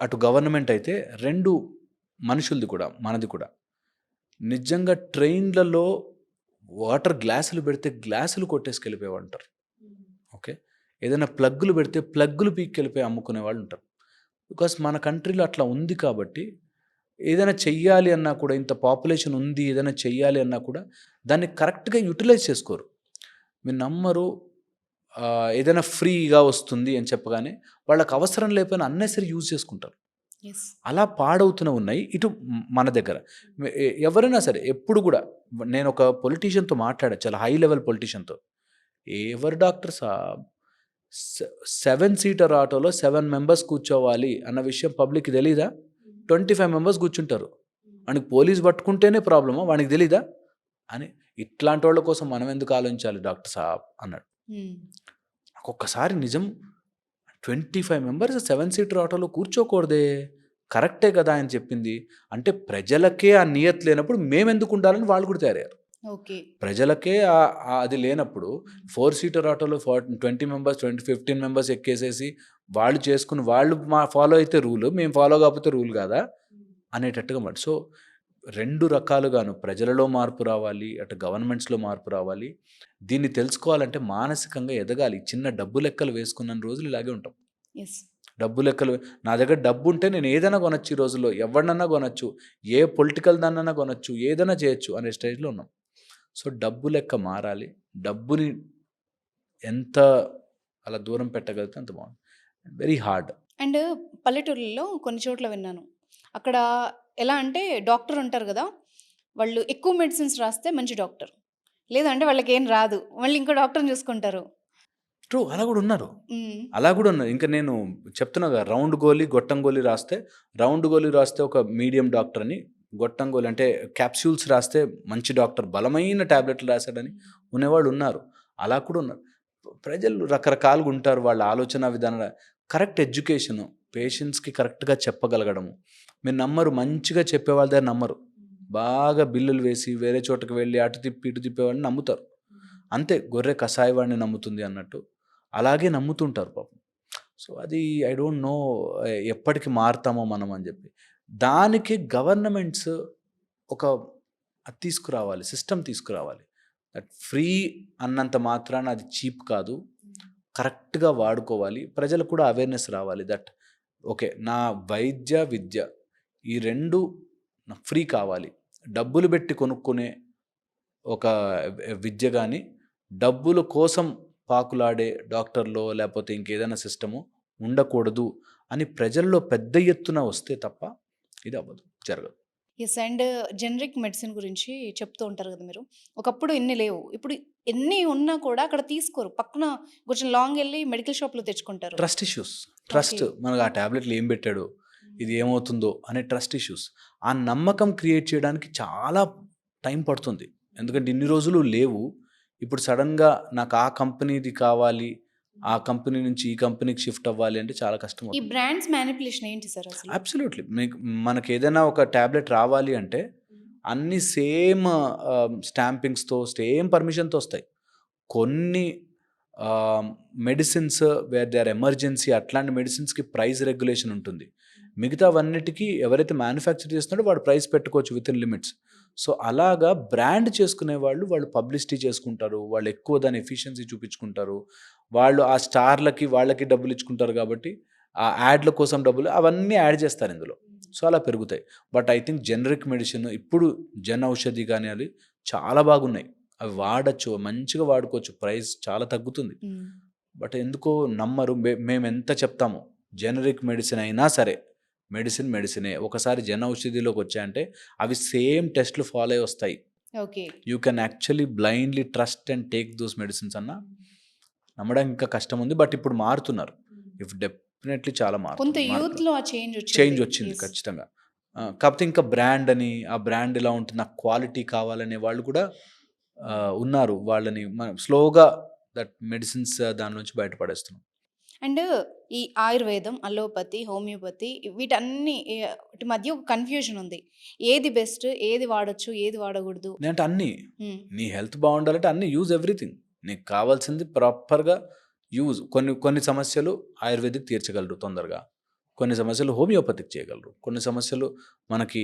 [SPEAKER 2] అటు గవర్నమెంట్ అయితే, రెండు మనుషులది కూడా, మనది కూడా. నిజంగా ట్రైన్లలో వాటర్ గ్లాసులు పెడితే గ్లాసులు కొట్టేసుకెళ్ళిపోయేవాళ్ళు ఉంటారు. ఓకే, ఏదైనా ప్లగ్గులు పెడితే ప్లగ్గులు పీక్కెళ్ళిపోయి అమ్ముకునే వాళ్ళు ఉంటారు. బికాస్ మన కంట్రీలో అట్లా ఉంది కాబట్టి, ఏదైనా చెయ్యాలి అన్నా కూడా, ఇంత పాపులేషన్ ఉంది, ఏదైనా చెయ్యాలి అన్నా కూడా దాన్ని కరెక్ట్గా యూటిలైజ్ చేసుకోరు. మీరు నమ్మరు, ఏదైనా ఫ్రీగా వస్తుంది అని చెప్పగానే వాళ్ళకి అవసరం లేకపోయినా అన్నెసరీ యూజ్ చేసుకుంటారు. అలా పాడవుతూనే ఉన్నాయి ఇటు మన దగ్గర. ఎవరైనా సరే ఎప్పుడు కూడా, నేను ఒక పొలిటీషియన్తో మాట్లాడా, చాలా హై లెవెల్ పొలిటీషియన్తో, ఎవరు డాక్టర్ సాబ్ 7 సీటర్ ఆటోలో 7 మెంబర్స్ కూర్చోవాలి అన్న విషయం పబ్లిక్కి తెలీదా? 25 మెంబర్స్ కూర్చుంటారు, వానికి పోలీస్ పట్టుకుంటేనే ప్రాబ్లమా, వానికి తెలీదా అని. ఇట్లాంటి వాళ్ళ కోసం మనం ఎందుకు ఆలోచించాలి డాక్టర్ సాబ్ అన్నాడు. నాకు ఒక్కసారి నిజం, 25 మెంబర్స్ 7 సీటర్ ఆటోలో కూర్చోకూడదే, కరెక్టే కదా ఆయన చెప్పింది. అంటే ప్రజలకే ఆ నియత్ లేనప్పుడు మేమెందుకు ఉండాలని వాళ్ళు కూడా తయారయ్యారు.
[SPEAKER 1] ఓకే.
[SPEAKER 2] ప్రజలకే అది లేనప్పుడు 4 సీటర్ ఆటోలో 20 మెంబర్స్ 15 మెంబర్స్ ఎక్కేసేసి వాళ్ళు చేసుకుని వాళ్ళు ఫాలో అయితే రూల్, మేము ఫాలో కాకపోతే రూల్ కాదా అనేటట్టుగా మాట. సో 2 రకాలుగాను ప్రజలలో మార్పు రావాలి, అటు గవర్నమెంట్స్‌లో మార్పు రావాలి. దీన్ని తెలుసుకోవాలంటే మానసికంగా ఎదగాలి. చిన్న డబ్బు లెక్కలు వేసుకున్నన్ని రోజులు ఇలాగే ఉంటాం.
[SPEAKER 1] యెస్.
[SPEAKER 2] డబ్బు లెక్కలు నా దగ్గర డబ్బుంటే నేను ఏదైనా కొనొచ్చు ఈ రోజుల్లో. ఎవడినన్నా కొనొచ్చు. ఏ పొలిటికల్ దాన్నన్నా కొనొచ్చు. ఏదైనా చేయొచ్చు అనే స్టేజ్‌లో ఉన్నాం. సో డబ్బు లెక్క మారాలి. డబ్బుని ఎంత అలా దూరం పెట్టగలిగితే అంత బాగుంది. Very hard.
[SPEAKER 1] అండ్ పల్లెటూర్లలో కొన్ని చోట్ల విన్నాను. అక్కడ ఎలా అంటే డాక్టర్ ఉంటారు గదా! వాళ్ళు ఎక్కువ మెడిసిన్స్ రాస్తే మంచి డాక్టర్. లేదంటే వాళ్ళకేం రాదు. మళ్ళీ ఇంకో డాక్టర్‌ని చూసుకుంటారు.
[SPEAKER 2] ట్రూ. అలా గూడా ఉన్నారు.
[SPEAKER 1] హ్మ్.
[SPEAKER 2] అలా గూడా ఉన్నారు. ఇంక నేను చెప్తున్నా గదా! రౌండ్ గోలి, గొట్టం గోలి రాస్తే, రౌండ్ గోలి రాస్తే ఒక మీడియం డాక్టర్ అని, గొట్టం గోలి అంటే క్యాప్సూల్స్ రాస్తే మంచి డాక్టర్, బలమైన టాబ్లెట్లు రాసాడని ఉన్నవాళ్ళు ఉన్నారు. అలా కూడా ఉన్నారు. ప్రజలు రకరకాలుగా ఉంటారు. వాళ్ళ ఆలోచన విధానాలు కరెక్ట్ ఎడ్యుకేషను, పేషెంట్స్‌కి కరెక్ట్‌గా చెప్పగలగడము. మీరు నమ్మరు, మంచిగా చెప్పేవాళ్ళ దగ్గర నమ్మరు. బాగా బిల్లులు వేసి వేరే చోటకి వెళ్ళి అటు తిప్పి, ఇటు తిప్పేవాడిని నమ్ముతారు. అంతే గొర్రె కసాయివాడిని నమ్ముతుంది అన్నట్టు. అలాగే నమ్ముతుంటారు పాపం. సో అది ఐ డోంట్ నో ఎప్పటికి మారతామో మనం అని చెప్పి. దానికి గవర్నమెంట్స్ ఒక అది తీసుకురావాలి, సిస్టమ్ తీసుకురావాలి. దట్ ఫ్రీ అన్నంత మాత్రాన అది చీప్ కాదు. కరెక్ట్‌గా వాడుకోవాలి. ప్రజలకు కూడా అవేర్‌నెస్ రావాలి. That okay. నా వైద్య, విద్య ఈ 2 నాకు ఫ్రీ కావాలి. డబ్బులు పెట్టి కొనుక్కునే ఒక విద్య గాని, డబ్బుల కోసం పాకులాడే డాక్టర్‌లో లేపోతే ఇంకేదైనా సిస్టము ఉండకూడదు అని ప్రజల్లో పెద్ద ఎత్తున వస్తే తప్ప ఇది అవ్వదు. జరగదు.
[SPEAKER 1] యెస్. అండ్ జనరిక్ మెడిసిన్ గురించి చెప్తూ ఉంటారు గదా మీరు. ఒకప్పుడు ఇన్ని లేవు. ఇప్పుడు ఎన్ని ఉన్నా కూడా అక్కడ తీసుకోరు. పక్కన కొంచెం లాంగ్ ఎళ్లి మెడికల్ షాప్‌లో తెచ్చుకుంటారు.
[SPEAKER 2] Trust issues. Trust
[SPEAKER 1] okay.
[SPEAKER 2] మనకు ఆ టాబ్లెట్‌లు ఏం పెట్టాడు? ఇది ఏమవుతుందో అనే ట్రస్ట్ ఇష్యూస్. ఆ నమ్మకం క్రియేట్ చేయడానికి చాలా టైం పడుతుంది. ఎందుకంటే ఇన్ని రోజులు లేవు. ఇప్పుడు సడెన్‌గా నాకు ఆ కంపెనీది కావాలి. ఆ కంపెనీ నుంచి ఈ కంపెనీకి షిఫ్ట్ అవ్వాలి అంటే చాలా
[SPEAKER 1] ఈ
[SPEAKER 2] కష్టమవుతుంది.
[SPEAKER 1] బ్రాండ్స్ మ్యానిప్యులేషన్ ఏంటి సార్ అసలు?
[SPEAKER 2] అబ్సల్యూట్‌లీ. మనకేదైనా ఒక టాబ్లెట్ రావాలి అంటే అన్నీ సేమ్ స్టాంపింగ్స్‌తో, సేమ్ పర్మిషన్‌తో వస్తాయి. కొన్ని medicines where they are emergency అట్లాంటి మెడిసిన్స్‌కి ప్రైస్ రెగ్యులేషన్ ఉంటుంది. మిగతావన్నిటికి ఎవరైతే మ్యానుఫ్యాక్చర్ చేస్తున్నాడో వాడు ప్రైస్ పెట్టుకోవచ్చు వితిన్ లిమిట్స్. సో, అలాగా బ్రాండ్ చేసుకునే వాళ్ళు పబ్లిసిటీ చేసుకుంటారు. వాళ్ళు ఎక్కువ దాని ఎఫిషియన్సీ చూపించుకుంటారు. వాళ్ళు ఆ స్టార్‌లకి వాళ్ళకి డబ్బులు ఇచ్చుకుంటారు కాబట్టి ఆ యాడ్‌ల కోసం డబ్బులు అవన్నీ యాడ్ చేస్తారు ఇందులో. సో, అలా పెరుగుతాయి. But I think generic medicine ఇప్పుడు జన్ ఔషధి గాని అది చాలా బాగున్నాయి. అవి వాడొచ్చు. మంచిగా వాడుకోవచ్చు. ప్రైస్ చాలా తగ్గుతుంది.
[SPEAKER 1] హ్మ్.
[SPEAKER 2] బట్ ఎందుకో నమ్మరు. మేమెంత చెప్తాము. జనరిక్ మెడిసిన్ అయినా సరే, మెడిసినే. ఒకసారి జన ఔషధిలోకొచ్చాయంటే అవి సేమ్ టెస్ట్‌లు ఫాలో అయ్యి వస్తాయి.
[SPEAKER 1] Okay.
[SPEAKER 2] You can actually blindly trust and take those medicines అన్నా నమ్మడానికి ఇంకా కష్టం ఉంది. బట్ ఇప్పుడు మారుతున్నారు. ఇఫ్ డెఫినెట్‌లీ చాలా
[SPEAKER 1] కొంత
[SPEAKER 2] మారుతున్నారు.
[SPEAKER 1] యూత్‌లో ఆ చేంజ్ వచ్చింది.
[SPEAKER 2] చేంజ్ వచ్చింది
[SPEAKER 1] యెస్.
[SPEAKER 2] ఖచ్చితంగా. కాకపోతే ఇంకా బ్రాండ్ అని, ఆ బ్రాండ్ ఇలా ఉంటుంది. నాకు క్వాలిటీ కావాలనే వాళ్ళు కూడా ఉన్నారు. వాళ్ళని మనం స్లోగా దట్ మెడిసిన్స్ దాని నుంచి బయటపడేస్తున్నాం.
[SPEAKER 1] అండ్ ఈ ఆయుర్వేదం, అలోపతి, హోమియోపతి వీటన్ని వీటి మధ్య ఒక కన్‌ఫ్యూజన్ ఉంది. ఏది బెస్ట్? ఏది వాడొచ్చు? ఏది వాడకూడదు?
[SPEAKER 2] నేనంటే అన్నీ.
[SPEAKER 1] హ్మ్.
[SPEAKER 2] నీ హెల్త్ బాగుండాలంటే అన్నీ యూజ్ ఎవ్రీథింగ్. నీకు కావాల్సింది ప్రాపర్‌గా యూజ్. కొన్ని కొన్ని సమస్యలు ఆయుర్వేదిక్ తీర్చగలరు తొందరగా. కొన్ని సమస్యలు హోమియోపతిక్ చేయగలరు. కొన్ని సమస్యలు మనకి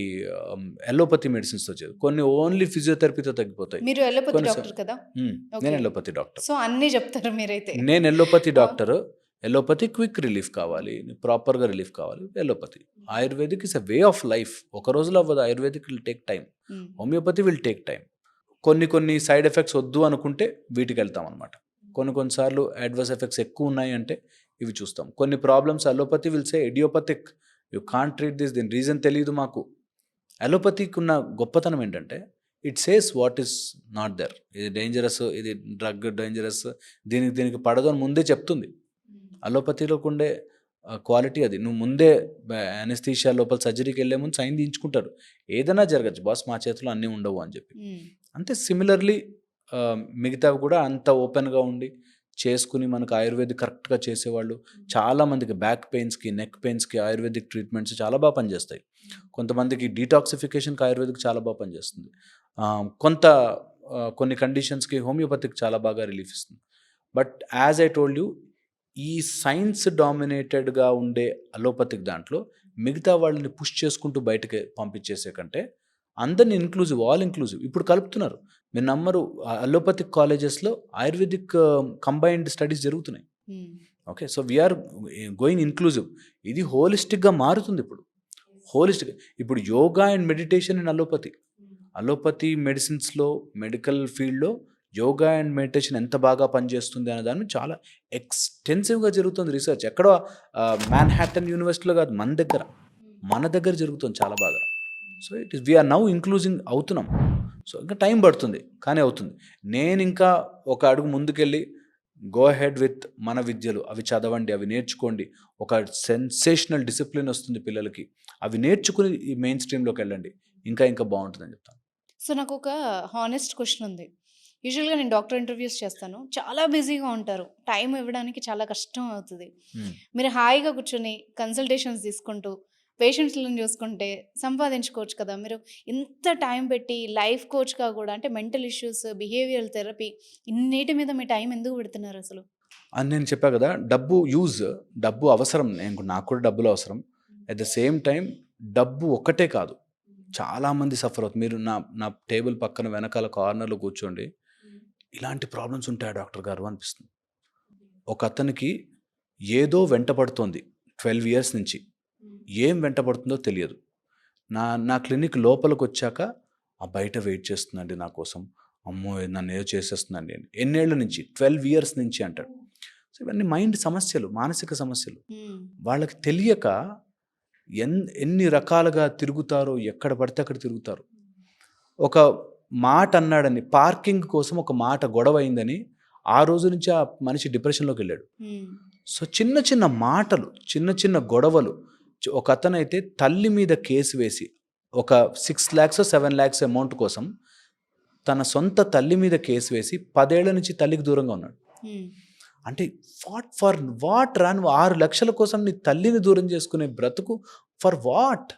[SPEAKER 2] అలోపతి మెడిసిన్స్‌తో చేయరు. కొన్ని ఓన్లీ ఫిజియోథెరపీతో తగ్గిపోతాయి.
[SPEAKER 1] మీరు అలోపతి
[SPEAKER 2] కొన్ని
[SPEAKER 1] డాక్టర్ కదా?
[SPEAKER 2] నేను
[SPEAKER 1] ఓకే.
[SPEAKER 2] Allopathy doctor.
[SPEAKER 1] సో, అన్నీ చెప్తారు మీరైతే.
[SPEAKER 2] నేను ఎలోపతి
[SPEAKER 1] ఆ!
[SPEAKER 2] డాక్టర్. ఎలోపతి క్విక్ రిలీఫ్ కావాలి. ప్రాపర్‌గా రిలీఫ్ కావాలి. Allopathy. Ayurvedic is a way of life. ఒక రోజులో అవ్వదు. Ayurvedic will take time.
[SPEAKER 1] Hmm.
[SPEAKER 2] Homeopathy will take time. కొన్ని కొన్ని సైడ్ ఎఫెక్ట్స్ వద్దు అనుకుంటే వీటికెళ్తామనమాట. కొన్ని కొన్ని సార్లు అడ్వర్స్ ఎఫెక్ట్స్ ఎక్కువున్నాయి అంటే ఇవి చూస్తాం. కొన్ని problems allopathy will say idiopathic. You can't treat this. దీని రీజన్ తెలీదు మాకు. అలోపతికి ఉన్న గొప్పతనం ఏంటంటే it says what is not there. ఇది డేంజరస్, ఇది డ్రగ్ డేంజరస్, దీనికి పడదు అని ముందే చెప్తుంది. అలోపతిలోకి ఉండే క్వాలిటీ అది. నువ్వు ముందే అనెస్థీషియా లోపల సర్జరీకి వెళ్ళే ముందు సైన్ తీయించుకుంటారు. ఏదైనా జరగచ్చు బాస్, మా చేతిలో అన్నీ ఉండవు అని చెప్పి.
[SPEAKER 1] హ్మ్.
[SPEAKER 2] అంతే సిమిలర్లీ మిగతావి కూడా అంత ఓపెన్‌గా ఉండి చేసుకుని మనకు ఆయుర్వేదిక్ కరెక్ట్‌గా చేసేవాళ్ళు చాలామందికి బ్యాక్ పెయిన్స్‌కి, నెక్ పెయిన్స్‌కి ఆయుర్వేదిక్ ట్రీట్మెంట్స్ చాలా బాగా పనిచేస్తాయి. కొంతమందికి డీటాక్సిఫికేషన్‌కి ఆయుర్వేదిక్ చాలా బాగా పనిచేస్తుంది. కొంత కొన్ని కండిషన్స్కి హోమియోపతిక్ చాలా బాగా రిలీఫ్ ఇస్తుంది. But as I told you, ఈ సైన్స్ డామినేటెడ్గా ఉండే అలోపతిక్ దాంట్లో మిగతా వాళ్ళని పుష్ చేసుకుంటూ బయటకి పంపించేసే కంటే అందరిని ఇంక్లూజివ్, ఆల్ ఇంక్లూజివ్ ఇప్పుడు కలుపుతున్నారు. మీరు నమ్మరు, అలోపతిక్ కాలేజెస్లో ఆయుర్వేదిక్ కంబైన్డ్ స్టడీస్ జరుగుతున్నాయి. Okay, so we're going inclusive. ఇది హోలిస్టిక్గా మారుతుంది ఇప్పుడు. హోలిస్టిక్ ఇప్పుడు yoga and meditation in allopathy మెడిసిన్స్లో, మెడికల్ ఫీల్డ్లో యోగా అండ్ మెడిటేషన్ ఎంత బాగా పనిచేస్తుంది అనే దాన్ని చాలా ఎక్స్టెన్సివ్గా జరుగుతుంది రీసెర్చ్. ఎక్కడో మ్యాన్హాటన్ యూనివర్సిటీలో కాదు, మన దగ్గర జరుగుతుంది చాలా బాగా. So it is we are now including అవుతున్నాం. సో ఇంకా టైం పడుతుంది, కానీ అవుతుంది. నేను ఇంకా ఒక అడుగు ముందుకెళ్ళి గో హెడ్ విత్ మన విద్యలు, అవి చదవండి, అవి నేర్చుకోండి, ఒక సెన్సేషనల్ డిసిప్లిన్ వస్తుంది పిల్లలకి, అవి నేర్చుకుని ఈ మెయిన్ స్ట్రీమ్లోకి వెళ్ళండి, ఇంకా బాగుంటుందని చెప్తాను.
[SPEAKER 1] సో నాకు ఒక హానెస్ట్ క్వశ్చన్ ఉంది. యూజువల్గా నేను డాక్టర్ ఇంటర్వ్యూస్ చేస్తాను, చాలా బిజీగా ఉంటారు, టైం ఇవ్వడానికి చాలా కష్టం అవుతుంది. మీరు హాయిగా కూర్చొని కన్సల్టేషన్స్ తీసుకుంటూ పేషెంట్స్లను చూసుకుంటే సంపాదించుకోవచ్చు కదా. మీరు ఇంత టైం పెట్టి లైఫ్ కోచ్గా కూడా, అంటే మెంటల్ ఇష్యూస్, బిహేవియరల్ థెరపీ, ఇన్నిటి మీద మీ టైం ఎందుకు పెడుతున్నారు అసలు?
[SPEAKER 2] అని నేను చెప్పా కదా, డబ్బు అవసరం, నాకు కూడా డబ్బులు అవసరం. అట్ ద సేమ్ టైం డబ్బు ఒక్కటే కాదు, చాలామంది సఫర్ అవుతుంది. మీరు నా టేబుల్ పక్కన వెనకాల కార్నర్లో కూర్చోండి, ఇలాంటి ప్రాబ్లమ్స్ ఉంటాయా డాక్టర్ గారు అనిపిస్తుంది. ఒక అతనికి ఏదో వెంటపడుతోంది 12 years నుంచి, ఏం వెంటపడుతుందో తెలియదు. నా క్లినిక్ లోపలికి వచ్చాక ఆ బయట వెయిట్ చేస్తుందండి నా కోసం, అమ్మో నన్ను ఏదో చేసేస్తుందండి అని. ఎన్నేళ్ల నుంచి? 12 years నుంచి అంటాడు. సో ఇవన్నీ మైండ్ సమస్యలు, మానసిక సమస్యలు. వాళ్ళకి తెలియక ఎన్ని రకాలుగా తిరుగుతారో, ఎక్కడ పడితే అక్కడ తిరుగుతారు. ఒక మాట అన్నాడని, పార్కింగ్ కోసం ఒక మాట గొడవ అయిందని, ఆ రోజు నుంచి ఆ మనిషి డిప్రెషన్లోకి వెళ్ళాడు. సో చిన్న మాటలు, చిన్న గొడవలు. ఒక అతనైతే తల్లి మీద కేసు వేసి ఒక 6 lakhs 7 lakhs అమౌంట్ కోసం తన సొంత తల్లి మీద కేసు వేసి 10 ఏళ్ల నుంచి తల్లికి దూరంగా ఉన్నాడు. అంటే వాట్ రా, నువ్వు 6 లక్షల కోసం నీ తల్లిని దూరం చేసుకునే బ్రతుకు ఫర్ వాట్?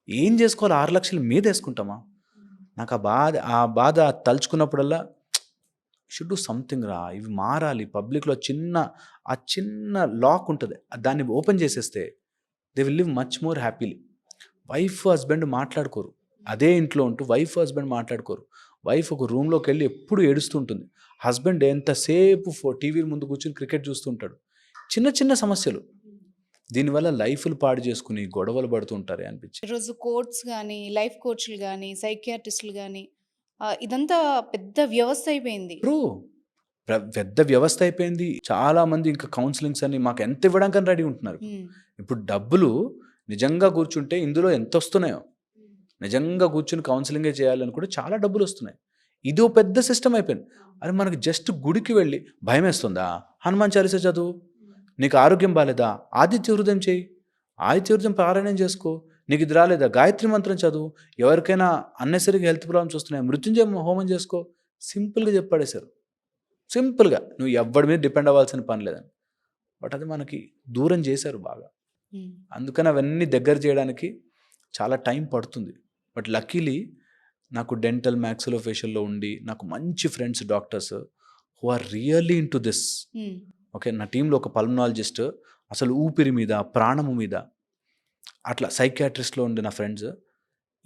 [SPEAKER 2] ఏం చేసుకోవాలి? 6 లక్షలు మీద వేసుకుంటామా? నాకు ఆ బాధ తలుచుకున్నప్పుడల్లా షుడ్ డూ సంథింగ్ రా, ఇవి మారాలి. పబ్లిక్లో చిన్న లాక్ ఉంటుంది, దాన్ని ఓపెన్ చేసేస్తే they will live much more happily. Wife husband మాట్లాడుకోరు, అదే ఇంట్లో ఉంటూ వైఫ్ హస్బెండ్ మాట్లాడుకోరు. వైఫ్ ఒక రూమ్లోకి వెళ్ళి ఎప్పుడు ఏడుస్తుంటుంది, హస్బెండ్ ఎంతసేపు టీవీ ముందు కూర్చొని క్రికెట్ చూస్తుంటాడు. చిన్న సమస్యలు, దీనివల్ల లైఫ్లు పాడు చేసుకుని గొడవలు పడుతుంటారే అనిపించి.
[SPEAKER 1] ఈరోజు కోచ్స్ కానీ, లైఫ్ కోచ్లు కానీ, సైకియాట్రిస్టులు కానీ, ఇదంతా పెద్ద వ్యవస్థ అయిపోయింది.
[SPEAKER 2] పెద్ద వ్యవస్థ అయిపోయింది. చాలా మంది ఇంకా కౌన్సిలింగ్స్ అని మాకు ఎంత ఇవ్వడానికి రెడీ ఉంటున్నారు. ఇప్పుడు డబ్బులు నిజంగా కూర్చుంటే ఇందులో ఎంత వస్తున్నాయో, నిజంగా కూర్చుని కౌన్సిలింగే చేయాలని కూడా చాలా డబ్బులు వస్తున్నాయి. ఇది ఒక పెద్ద సిస్టమ్ అయిపోయింది. అరే మనకు జస్ట్ గుడికి వెళ్ళి భయం వేస్తుందా, హనుమాన్ చాలీసా చదువు. నీకు ఆరోగ్యం బాగాలేదా, ఆదిత్య హృదయం చేయి, ఆదిత్య హృదయం పారాయణం చేసుకో. నీకు ఇది రాలేదా, గాయత్రి మంత్రం చదువు. ఎవరికైనా అన్నెసరిగా హెల్త్ ప్రాబ్లమ్స్ వస్తున్నాయి, మృత్యుంజయ హోమం చేసుకో. సింపుల్గా చెప్పాడేశారు. సింపుల్గా, నువ్వు ఎవరి మీద డిపెండ్ అవ్వాల్సిన పని లేదని. బట్ అది మనకి దూరం చేశారు బాగా. అందుకని అవన్నీ దగ్గర చేయడానికి చాలా టైం పడుతుంది. బట్ లక్కీలీ నాకు డెంటల్, మ్యాక్సిలోఫేషియల్లో ఉండి నాకు మంచి friends doctors who are really in to this. Okay, నా టీంలో ఒక పల్మనాలజిస్ట్ అసలు ఊపిరి మీద, ప్రాణము మీద, అట్లా సైకియాట్రిస్ట్లో ఉండే నా ఫ్రెండ్స్.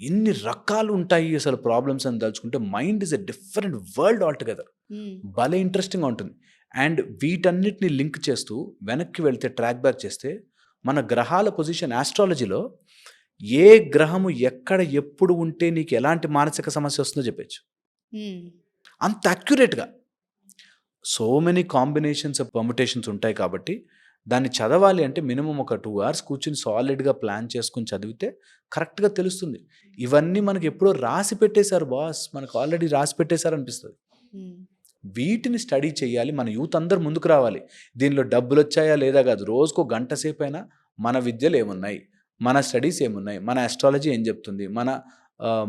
[SPEAKER 2] ఎన్ని రకాలు ఉంటాయి అసలు ప్రాబ్లమ్స్ అని తలుచుకుంటే mind is a different world all together. భలే ఇంట్రెస్టింగ్గా ఉంటుంది. అండ్ వీటన్నిటిని లింక్ చేస్తూ వెనక్కి వెళ్తే, ట్రాక్ బ్యాక్ చేస్తే, మన గ్రహాల పొజిషన్ ఆస్ట్రాలజీలో ఏ గ్రహము ఎక్కడ ఎప్పుడు ఉంటే నీకు ఎలాంటి మానసిక సమస్య వస్తుందో చెప్పచ్చు. అంత అక్యురేట్గా so many combinations of permutations ఉంటాయి. కాబట్టి దాన్ని చదవాలి అంటే మినిమం ఒక 2 hours కూర్చుని సాలిడ్గా ప్లాన్ చేసుకుని చదివితే కరెక్ట్గా తెలుస్తుంది. ఇవన్నీ మనకి ఎప్పుడో రాసి పెట్టేశారు బాస్, మనకు ఆల్రెడీ రాసి పెట్టేశారు అనిపిస్తుంది. వీటిని స్టడీ చేయాలి, మన యూత్ అందరు ముందుకు రావాలి. దీనిలో డబ్బులు వచ్చాయా లేదా కాదు, రోజుకో గంట సేపు అయినా మన విద్యలు ఏమున్నాయి, మన స్టడీస్ ఏమున్నాయి, మన ఆస్ట్రాలజీ ఏం చెప్తుంది, మన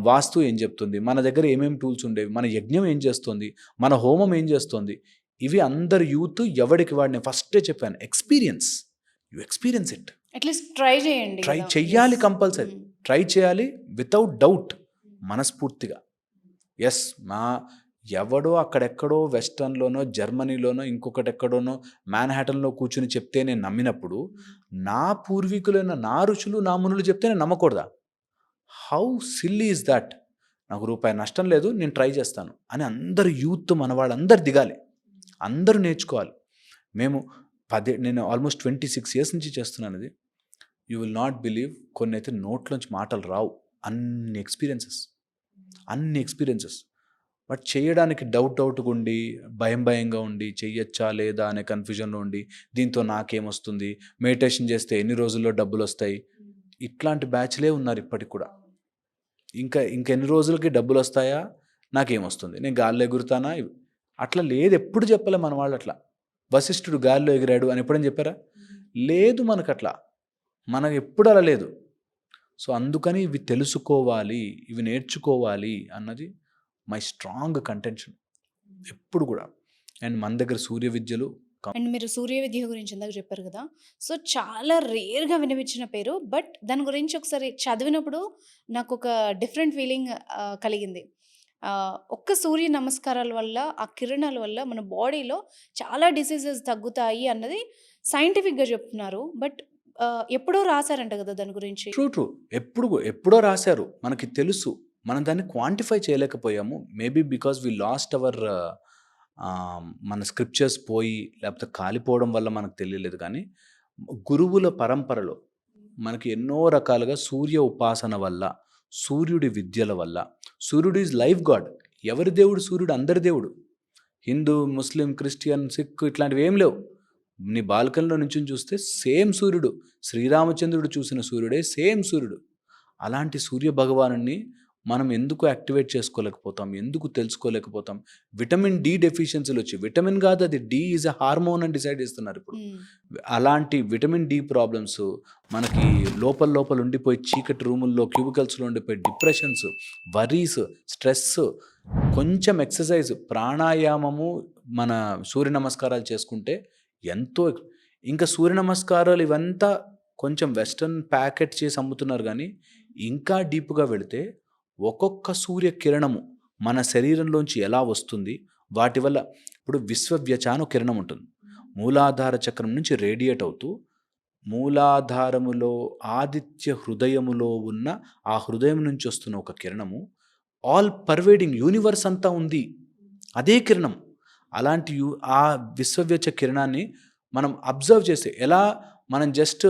[SPEAKER 2] వాస్తు ఏం చెప్తుంది, మన దగ్గర ఏమేమి టూల్స్ ఉండేవి, మన యజ్ఞం ఏం చేస్తుంది, మన హోమం ఏం చేస్తుంది, ఇవి అందరు యూత్ ఎవడికి వాడిని ఫస్టే చెప్పాను, ఎక్స్పీరియన్స్ ఇట్.
[SPEAKER 1] అట్లీస్ట్ ట్రై చేయండి,
[SPEAKER 2] ట్రై చెయ్యాలి, కంపల్సరీ ట్రై చేయాలి వితౌట్ డౌట్, మనస్ఫూర్తిగా. ఎస్, ఎవడో అక్కడెక్కడో వెస్టర్న్‌లోనో, జర్మనీలోనో, ఇంకొకటెక్కడోనో మాన్‌హాటన్‌లో కూర్చొని చెప్తే నేను నమ్మినప్పుడు, నా పూర్వీకులైన నా ఋషులు, నా మునులు చెప్తే నేను నమ్మకూడదా? How silly is that? నాకు రూపాయి నష్టం లేదు. నేను ట్రై చేస్తాను అని అందరు యూత్ మనవాళ్ళందరూ దిగాలి. అందరూ నేర్చుకోవాలి. మేము నేను ఆల్మోస్ట్ 26 ఇయర్స్ నుంచి చేస్తున్నాను ఇది. యూ విల్ నాట్ బిలీవ్, కొన్నైతే నోట్లోంచి మాటలు రావు. అన్ని ఎక్స్‌పీరియన్సెస్. బట్ చేయడానికి డౌట్‌గా ఉండి, భయంగా ఉండి, చెయ్యొచ్చా లేదా అనే కన్‌ఫ్యూజన్‌లో ఉండి, దీంతో నాకేమొస్తుంది? మెడిటేషన్ చేస్తే ఎన్ని రోజుల్లో డబ్బులొస్తాయి? ఇట్లాంటి బ్యాచ్‌లే ఉన్నారు ఇప్పటికి కూడా. ఇంకెన్ని రోజులకి డబ్బులొస్తాయా? నాకేమొస్తుంది? నేను గాల్లో ఎగురుతానా? అట్లా లేదు. ఎప్పుడు చెప్పలే మన వాళ్ళు అట్లా. వశిష్ఠుడు గాల్లో ఎగిరాడు అని ఎప్పుడైనా చెప్పారా? లేదు మనకట్లా. మనకెప్పుడు అలా లేదు. సో, అందుకని ఇవి తెలుసుకోవాలి, ఇవి నేర్చుకోవాలి అన్నది మై స్ట్రాంగ్ కంటెన్షన్ ఎప్పుడు కూడా. అండ్ మన దగ్గర సూర్య విద్యలు
[SPEAKER 1] అండ్ మీరు సూర్య విద్య గురించి ఇందాక చెప్పారు కదా! సో, చాలా రేర్‌గా వినిపించిన పేరు. బట్ దాని గురించి ఒకసారి చదివినప్పుడు నాకొక డిఫరెంట్ ఫీలింగ్ కలిగింది. ఒక్క సూర్య నమస్కారాల వల్ల, ఆ కిరణాల వల్ల మన బాడీలో చాలా డిసీజెస్ తగ్గుతాయి అన్నది సైంటిఫిక్‌గా చెప్తున్నారు. బట్ ఎప్పుడో రాసారంట కదా దాని గురించి.
[SPEAKER 2] ట్రూ. ఎప్పుడో రాశారు. మనకి తెలుసు. మనం దాన్ని క్వాంటిఫై చేయలేకపోయాము. Maybe because we lost our మన స్క్రిప్చర్స్ పోయి, లేకపోతే కాలిపోవడం వల్ల మనకు తెలియలేదు కానీ, గురువుల పరంపరలో మనకి ఎన్నో రకాలుగా సూర్య ఉపాసన వల్ల, సూర్యుడి విద్యల వల్ల, సూర్యుడు ఈజ్ లైఫ్ గాడ్. ఎవరి దేవుడు సూర్యుడు? అందరి దేవుడు. హిందూ, ముస్లిం, క్రిస్టియన్, సిక్ ఇట్లాంటివి ఏం లేవు. నీ బాల్కనీలో నుంచొని చూస్తే సేమ్ సూర్యుడు. శ్రీరామచంద్రుడు చూసిన సూర్యుడే సేమ్ సూర్యుడు. అలాంటి సూర్య భగవానుడిని మనం ఎందుకు యాక్టివేట్ చేసుకోలేకపోతాం? ఎందుకు తెలుసుకోలేకపోతాం? విటమిన్ డి డెఫిషియన్సీలు వచ్చి, విటమిన్ కాదు అది, డి ఈజ్ ఎ హార్మోన్ అని డిసైడ్ చేస్తున్నారు ఇప్పుడు. అలాంటి విటమిన్ డి ప్రాబ్లమ్స్ మనకి లోపల ఉండిపోయి, చీకటి రూముల్లో, క్యూబికల్స్‌లో ఉండిపోయి డిప్రెషన్స్, వరీస్, స్ట్రెస్, కొంచెం ఎక్సర్సైజ్, ప్రాణాయామము, మన సూర్య నమస్కారాలు చేసుకుంటే ఎంతో ఇంకా సూర్య నమస్కారాలు ఇవంతా కొంచెం వెస్టర్న్ ప్యాకెట్ చేసి అమ్ముతున్నారు కానీ, ఇంకా డీప్‌గా వెళితే ఒక్కొక్క సూర్య కిరణము మన శరీరంలోంచి ఎలా వస్తుంది? వాటి వల్ల ఇప్పుడు విశ్వవ్యచ అని ఒక కిరణం ఉంటుంది. మూలాధార చక్రం నుంచి రేడియేట్ అవుతూ, మూలాధారములో ఆదిత్య హృదయములో ఉన్న ఆ హృదయం నుంచి వస్తున్న ఒక కిరణము ఆల్ పర్వేడింగ్ యూనివర్స్ అంతా ఉంది. అదే కిరణం. అలాంటి ఆ విశ్వవ్యచ కిరణాన్ని మనం అబ్జర్వ్ చేస్తే, ఎలా మనం జస్ట్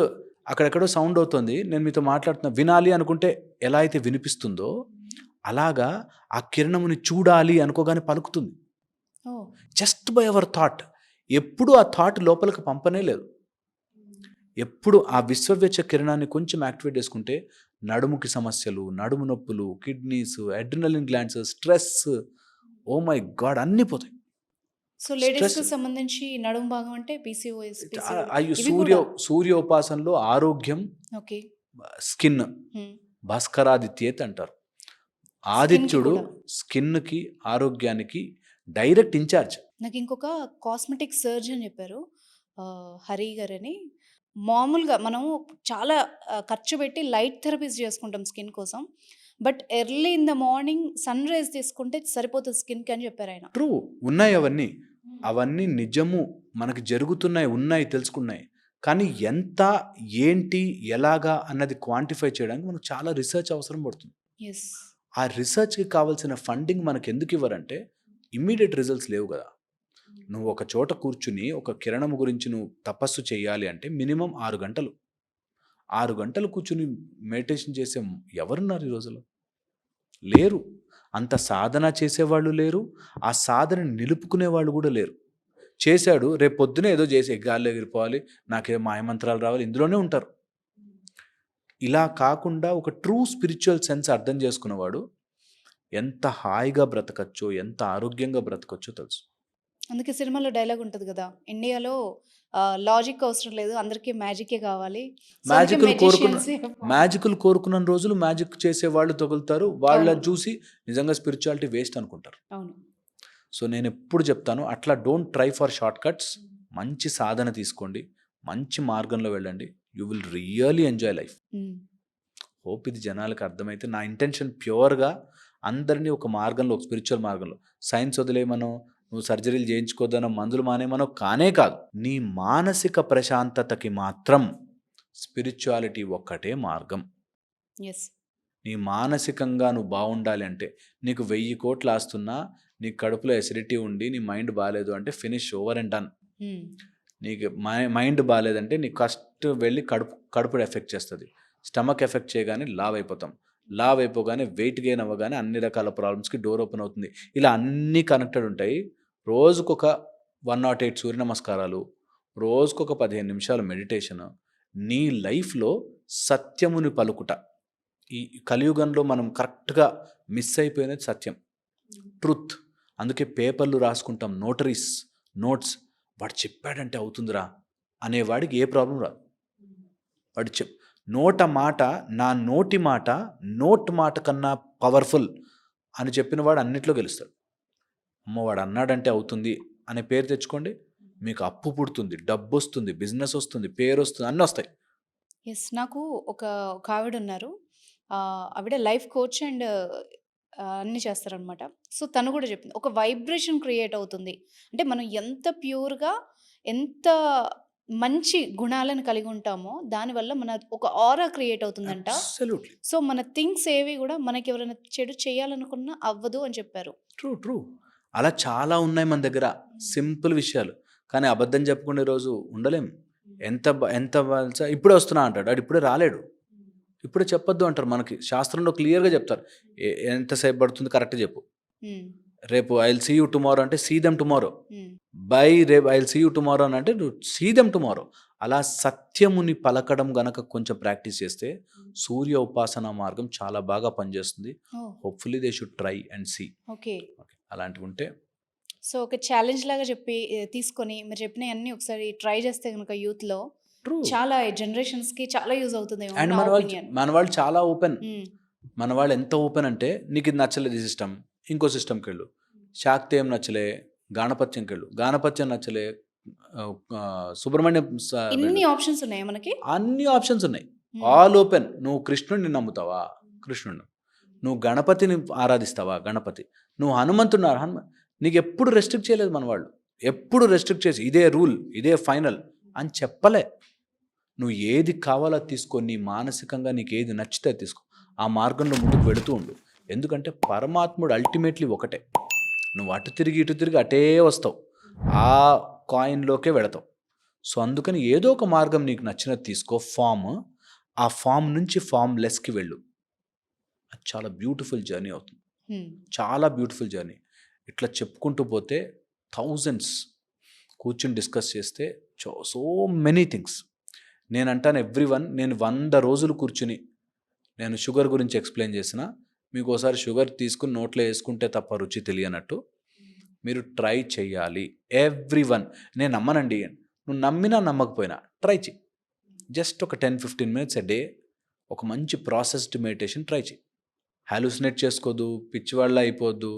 [SPEAKER 2] అక్కడెక్కడో సౌండ్ అవుతుంది, నేను మీతో మాట్లాడుతున్నా, వినాలి అనుకుంటే ఎలా అయితే వినిపిస్తుందో, అలాగా ఆ కిరణముని చూడాలి అనుకోగానే పలుకుతుంది.
[SPEAKER 1] Oh!
[SPEAKER 2] Just by our thought. ఎప్పుడు ఆ థాట్ లోపలికి పంపనే లేదు. ఎప్పుడు ఆ విశ్వవ్యచ కిరణాన్ని కొంచెం యాక్టివేట్ చేసుకుంటే నడుముకి సమస్యలు, నడుము నొప్పులు, kidneys, adrenaline glands, stress, oh my god అన్నీ పోతాయి.
[SPEAKER 1] సో, లేడీస్‌కి
[SPEAKER 2] స్ట్రెస్
[SPEAKER 1] సంబంధించి నడుము భాగం అంటే పీసీఓఎస్, పీసీఓడి
[SPEAKER 2] అయ్యో!
[SPEAKER 1] ఇవి కూడా.
[SPEAKER 2] సూర్యోపాసనలో ఆరోగ్యం,
[SPEAKER 1] ఓకే.
[SPEAKER 2] స్కిన్
[SPEAKER 1] హ్మ్.
[SPEAKER 2] భాస్కరాదిత్యేత్ అంటారు.
[SPEAKER 1] స్కిన్‌కి
[SPEAKER 2] ఆదిత్యుడు
[SPEAKER 1] కూడా.
[SPEAKER 2] స్కిన్‌కి, ఆరోగ్యానికి డైరెక్ట్ ఇన్‌చార్జ్.
[SPEAKER 1] నాకింకొక కాస్మెటిక్ సర్జన్ చెప్పారు. హరి గారని. మామూలుగా మనం చాలా ఖర్చు పెట్టి లైట్ థెరపీస్ చేసుకుంటాం స్కిన్ కోసం. But early in the morning sunrise తీసుకుంటే సరిపోతది స్కిన్‌కి అని చెప్పారాయన.
[SPEAKER 2] ట్రూ. ఉన్నాయి అవన్నీ. అవన్నీ నిజము. మనకి జరుగుతున్నాయి, ఉన్నాయి, తెలుసుకున్నాయి. కానీ ఎంత, ఏంటి, ఎలాగా అన్నది క్వాంటిఫై చేయడానికి మనకు చాలా రిసర్చ్ అవసరం పడుతుంది.
[SPEAKER 1] యెస్.
[SPEAKER 2] ఆ రిసర్చ్‌కి కావాల్సిన ఫండింగ్ మనకెందుకు ఇవ్వరంటే, ఇమ్మీడియేట్ రిజల్ట్స్ లేవు గదా! నువ్వు ఒక చోట కూర్చుని ఒక కిరణం గురించి నువ్వు తపస్సు చేయాలి అంటే మినిమమ్ 6 గంటలు. 6 గంటలు కూర్చొని మెడిటేషన్ చేసే ఎవరున్నారు ఈ రోజుల్లో? లేరు. అంత సాధన చేసేవాళ్ళు లేరు. ఆ సాధనని నిలుపుకునే వాళ్ళు గూడా లేరు. చేశాడు, రేపు పొద్దున్నే ఏదో చేసి గాల్లో ఎగిరిపోవాలి, నాకేదో మాయమంత్రాలు రావాలి, ఇందులోనే ఉంటారు. ఇలా కాకుండా ఒక ట్రూ స్పిరిచ్యువల్ సెన్స్ అర్థం చేసుకున్నవాడు ఎంత హాయిగా బ్రతకచ్చో, ఎంత ఆరోగ్యంగా బ్రతకచ్చో తెలుసు.
[SPEAKER 1] అందుకే సినిమాలో డైలాగ్ ఉంటది గదా! ఇండియాలో లాజిక్ అవసరం లేదు. అందరికి మ్యాజికే కావాలి. సో, అందుకే మెజిషియన్సే
[SPEAKER 2] మ్యాజికులు కోరుకున్న రోజులు మ్యాజిక్ చేసేవాళ్ళు తగులుతారు. వాళ్ళది
[SPEAKER 1] అవును.
[SPEAKER 2] చూసి నిజంగా స్పిరిచ్యువాలిటీ వేస్ట్ అనుకుంటారు.
[SPEAKER 1] అవును.
[SPEAKER 2] సో, నేనెప్పుడు చెప్తాను, అట్లా don't try for short cuts. మంచి సాధన తీసుకోండి. మంచి మార్గంలో వెళ్ళండి. You will really enjoy life.
[SPEAKER 1] హ్మ్.
[SPEAKER 2] హోప్ ఇది జనాలకు అర్థమైతే, నా ఇంటెన్షన్ ప్యూర్‌గా అందరినీ ఒక మార్గంలో, ఒక స్పిరిచువల్ మార్గంలో, సైన్స్ వదిలేయమనో, నువ్వు సర్జరీలు చేయించుకోద్దనో, మందులు మానేమనో కానే కాదు. నీ మానసిక ప్రశాంతతకి మాత్రం స్పిరిచువాలిటీ ఒక్కటే మార్గం.
[SPEAKER 1] ఎస్.
[SPEAKER 2] నీ మానసికంగా నువ్వు బాగుండాలి అంటే, నీకు 1000 కోట్లు ఆస్తున్నా, నీ కడుపులో ఎసిడిటీ ఉండి, నీ మైండ్ బాగాలేదు అంటే ఫినిష్, ఓవర్ అండ్ డన్. నీకు మైండ్ బాగాలేదంటే నీకు ఫస్ట్ వెళ్ళి కడుపు ఎఫెక్ట్ చేస్తుంది. స్టమక్ ఎఫెక్ట్ చేయగానే లావ్ అయిపోతాం. లావ్ అయిపోగానే వెయిట్ గెయిన్ అవ్వగానే అన్ని రకాల ప్రాబ్లమ్స్కి డోర్ ఓపెన్ అవుతుంది. ఇలా అన్నీ కనెక్టెడ్ ఉంటాయి. రోజుకొక 108 సూర్య నమస్కారాలు, రోజుకొక 15 నిమిషాలు మెడిటేషన్, నీ లైఫ్లో సత్యముని పలుకుట. ఈ కలియుగంలో మనం కరెక్ట్గా మిస్ అయిపోయినది సత్యం, ట్రూత్. అందుకే పేపర్లు రాసుకుంటాం, నోటరీస్, నోట్స్. వాడు చెప్పాడంటే అవుతుందిరా అనేవాడికి ఏ ప్రాబ్లం రాదు. వాడు నోట మాట, నా నోటి మాట నోట్ మాట కన్నా పవర్ఫుల్ అని చెప్పిన వాడు అన్నిట్లో గెలుస్తాడు. అమ్మవాడు అన్నాడంటే అవుతుంది అనే పేరు తెచ్చుకోండి, మీకు అప్పు పుడుతుంది, డబ్బు వస్తుంది, బిజినెస్ వస్తుంది, పేరు వస్తుంది, అన్నీ వస్తాయి.
[SPEAKER 1] ఎస్. నాకు ఒక ఆవిడ ఉన్నారు. ఆవిడ లైఫ్ కోచ్ అండ్ అన్నీ చేస్తారనమాట. సో తను కూడా చెప్పింది, ఒక వైబ్రేషన్ క్రియేట్ అవుతుంది. అంటే మనం ఎంత ప్యూర్గా, ఎంత మంచి గుణాలను కలిగి ఉంటామో దానివల్ల మన ఒక ఆరా క్రియేట్ అవుతుందంట.
[SPEAKER 2] అబ్సల్యూట్లీ
[SPEAKER 1] సో మన థింగ్స్ ఏవి కూడా మనకి ఎవరైనా చెడు చేయాలనుకున్నా అవ్వదు అని చెప్పారు.
[SPEAKER 2] ట్రూ. అలా చాలా ఉన్నాయి మన దగ్గర సింపుల్ విషయాలు. కానీ అబద్ధం చెప్పుకునే రోజు ఉండలేం. ఎంత ఇప్పుడే వస్తున్నా అంటాడు, వాడు ఇప్పుడే రాలేడు. ఇప్పుడే చెప్పొద్దు అంటారు. మనకి శాస్త్రంలో క్లియర్గా చెప్తారు, ఎంతసేపు పడుతుంది కరెక్ట్ చెప్పు. రేపు I will see you tomorrow అంటే సీ దెమ్ టుమారో. రేపు I will see you tomorrow అని అంటే నువ్వు సీ దెమ్ టుమారో. అలా సత్యముని పలకడం గనక కొంచెం ప్రాక్టీస్ చేస్తే సూర్య ఉపాసన మార్గం చాలా బాగా పనిచేస్తుంది. Hopefully they should try and see.
[SPEAKER 1] Okay.
[SPEAKER 2] అలాంటివి ఉంటే
[SPEAKER 1] సో ఒక ఛాలెంజ్ లాగా చెప్పి తీసుకొని మీరు చెప్పినవన్నీ ఒకసారి ట్రై చేస్తే కనుక యూత్లో చాలా జనరేషన్స్కి చాలా యూజ్ అవుతుంది.
[SPEAKER 2] అండ్ మన వాళ్ళు చాలా ఓపెన్. మన వాళ్ళు ఎంత ఓపెన్ అంటే, నీకు ఇది నచ్చలేదు ఈ సిస్టమ్, ఇంకో సిస్టమ్కి వెళ్ళు. శాక్తి ఏం నచ్చలే, గాణపత్యంకి వెళ్ళు. గాణపత్యం నచ్చలే, సుబ్రహ్మణ్యం
[SPEAKER 1] ఇన్ని ఆప్షన్స్ ఉన్నాయి మనకి.
[SPEAKER 2] అన్ని ఆప్షన్స్ ఉన్నాయి, ఆల్ ఓపెన్. నువ్వు కృష్ణుడిని నమ్ముతావా, కృష్ణుడు. నువ్వు గణపతిని ఆరాధిస్తావా, గణపతి. నువ్వు హనుమంతుడు, నీకు ఎప్పుడు రెస్ట్రిక్ట్ చేయలేదు మన వాళ్ళు. ఎప్పుడు రెస్ట్రిక్ట్ చేసి ఇదే రూల్, ఇదే ఫైనల్ అని చెప్పలే. నువ్వు ఏది కావాలో తీసుకో, నీ మానసికంగా నీకు ఏది నచ్చితే తీసుకో, ఆ మార్గంలో ముందుకు వెళుతూ ఉండు. ఎందుకంటే పరమాత్ముడు అల్టిమేట్లీ ఒకటే. నువ్వు అటు తిరిగి ఇటు తిరిగి అటే వస్తావు, ఆ కాయిన్లోకే వెళతావు. సో అందుకని ఏదో ఒక మార్గం నీకు నచ్చినది తీసుకో, ఆ ఫామ్ నుంచి ఫామ్ లెస్కి వెళ్ళు. అది చాలా బ్యూటిఫుల్ జర్నీ అవుతుంది, చాలా బ్యూటిఫుల్ జర్నీ. ఇట్లా చెప్పుకుంటూ పోతే థౌజండ్స్ కూర్చుని డిస్కస్ చేస్తే సో మెనీ థింగ్స్. నేను అంటాను నేను 100 రోజులు కూర్చుని నేను షుగర్ గురించి ఎక్స్ప్లెయిన్ చేసిన, మీకు ఒకసారి షుగర్ తీసుకుని నోట్లో వేసుకుంటే తప్ప రుచి తెలియనట్టు మీరు ట్రై చేయాలి. నేను నమ్మనండి, నువ్వు నమ్మినా నమ్మకపోయినా ట్రై చేయి. జస్ట్ ఒక 10-15 మినిట్స్ ఎ డే ఒక మంచి ప్రాసెస్డ్ మెడిటేషన్ ట్రై చేయి. హాలుసినేట్ చేసుకోవద్దు, పిచ్చివాళ్ళ అయిపోద్దు.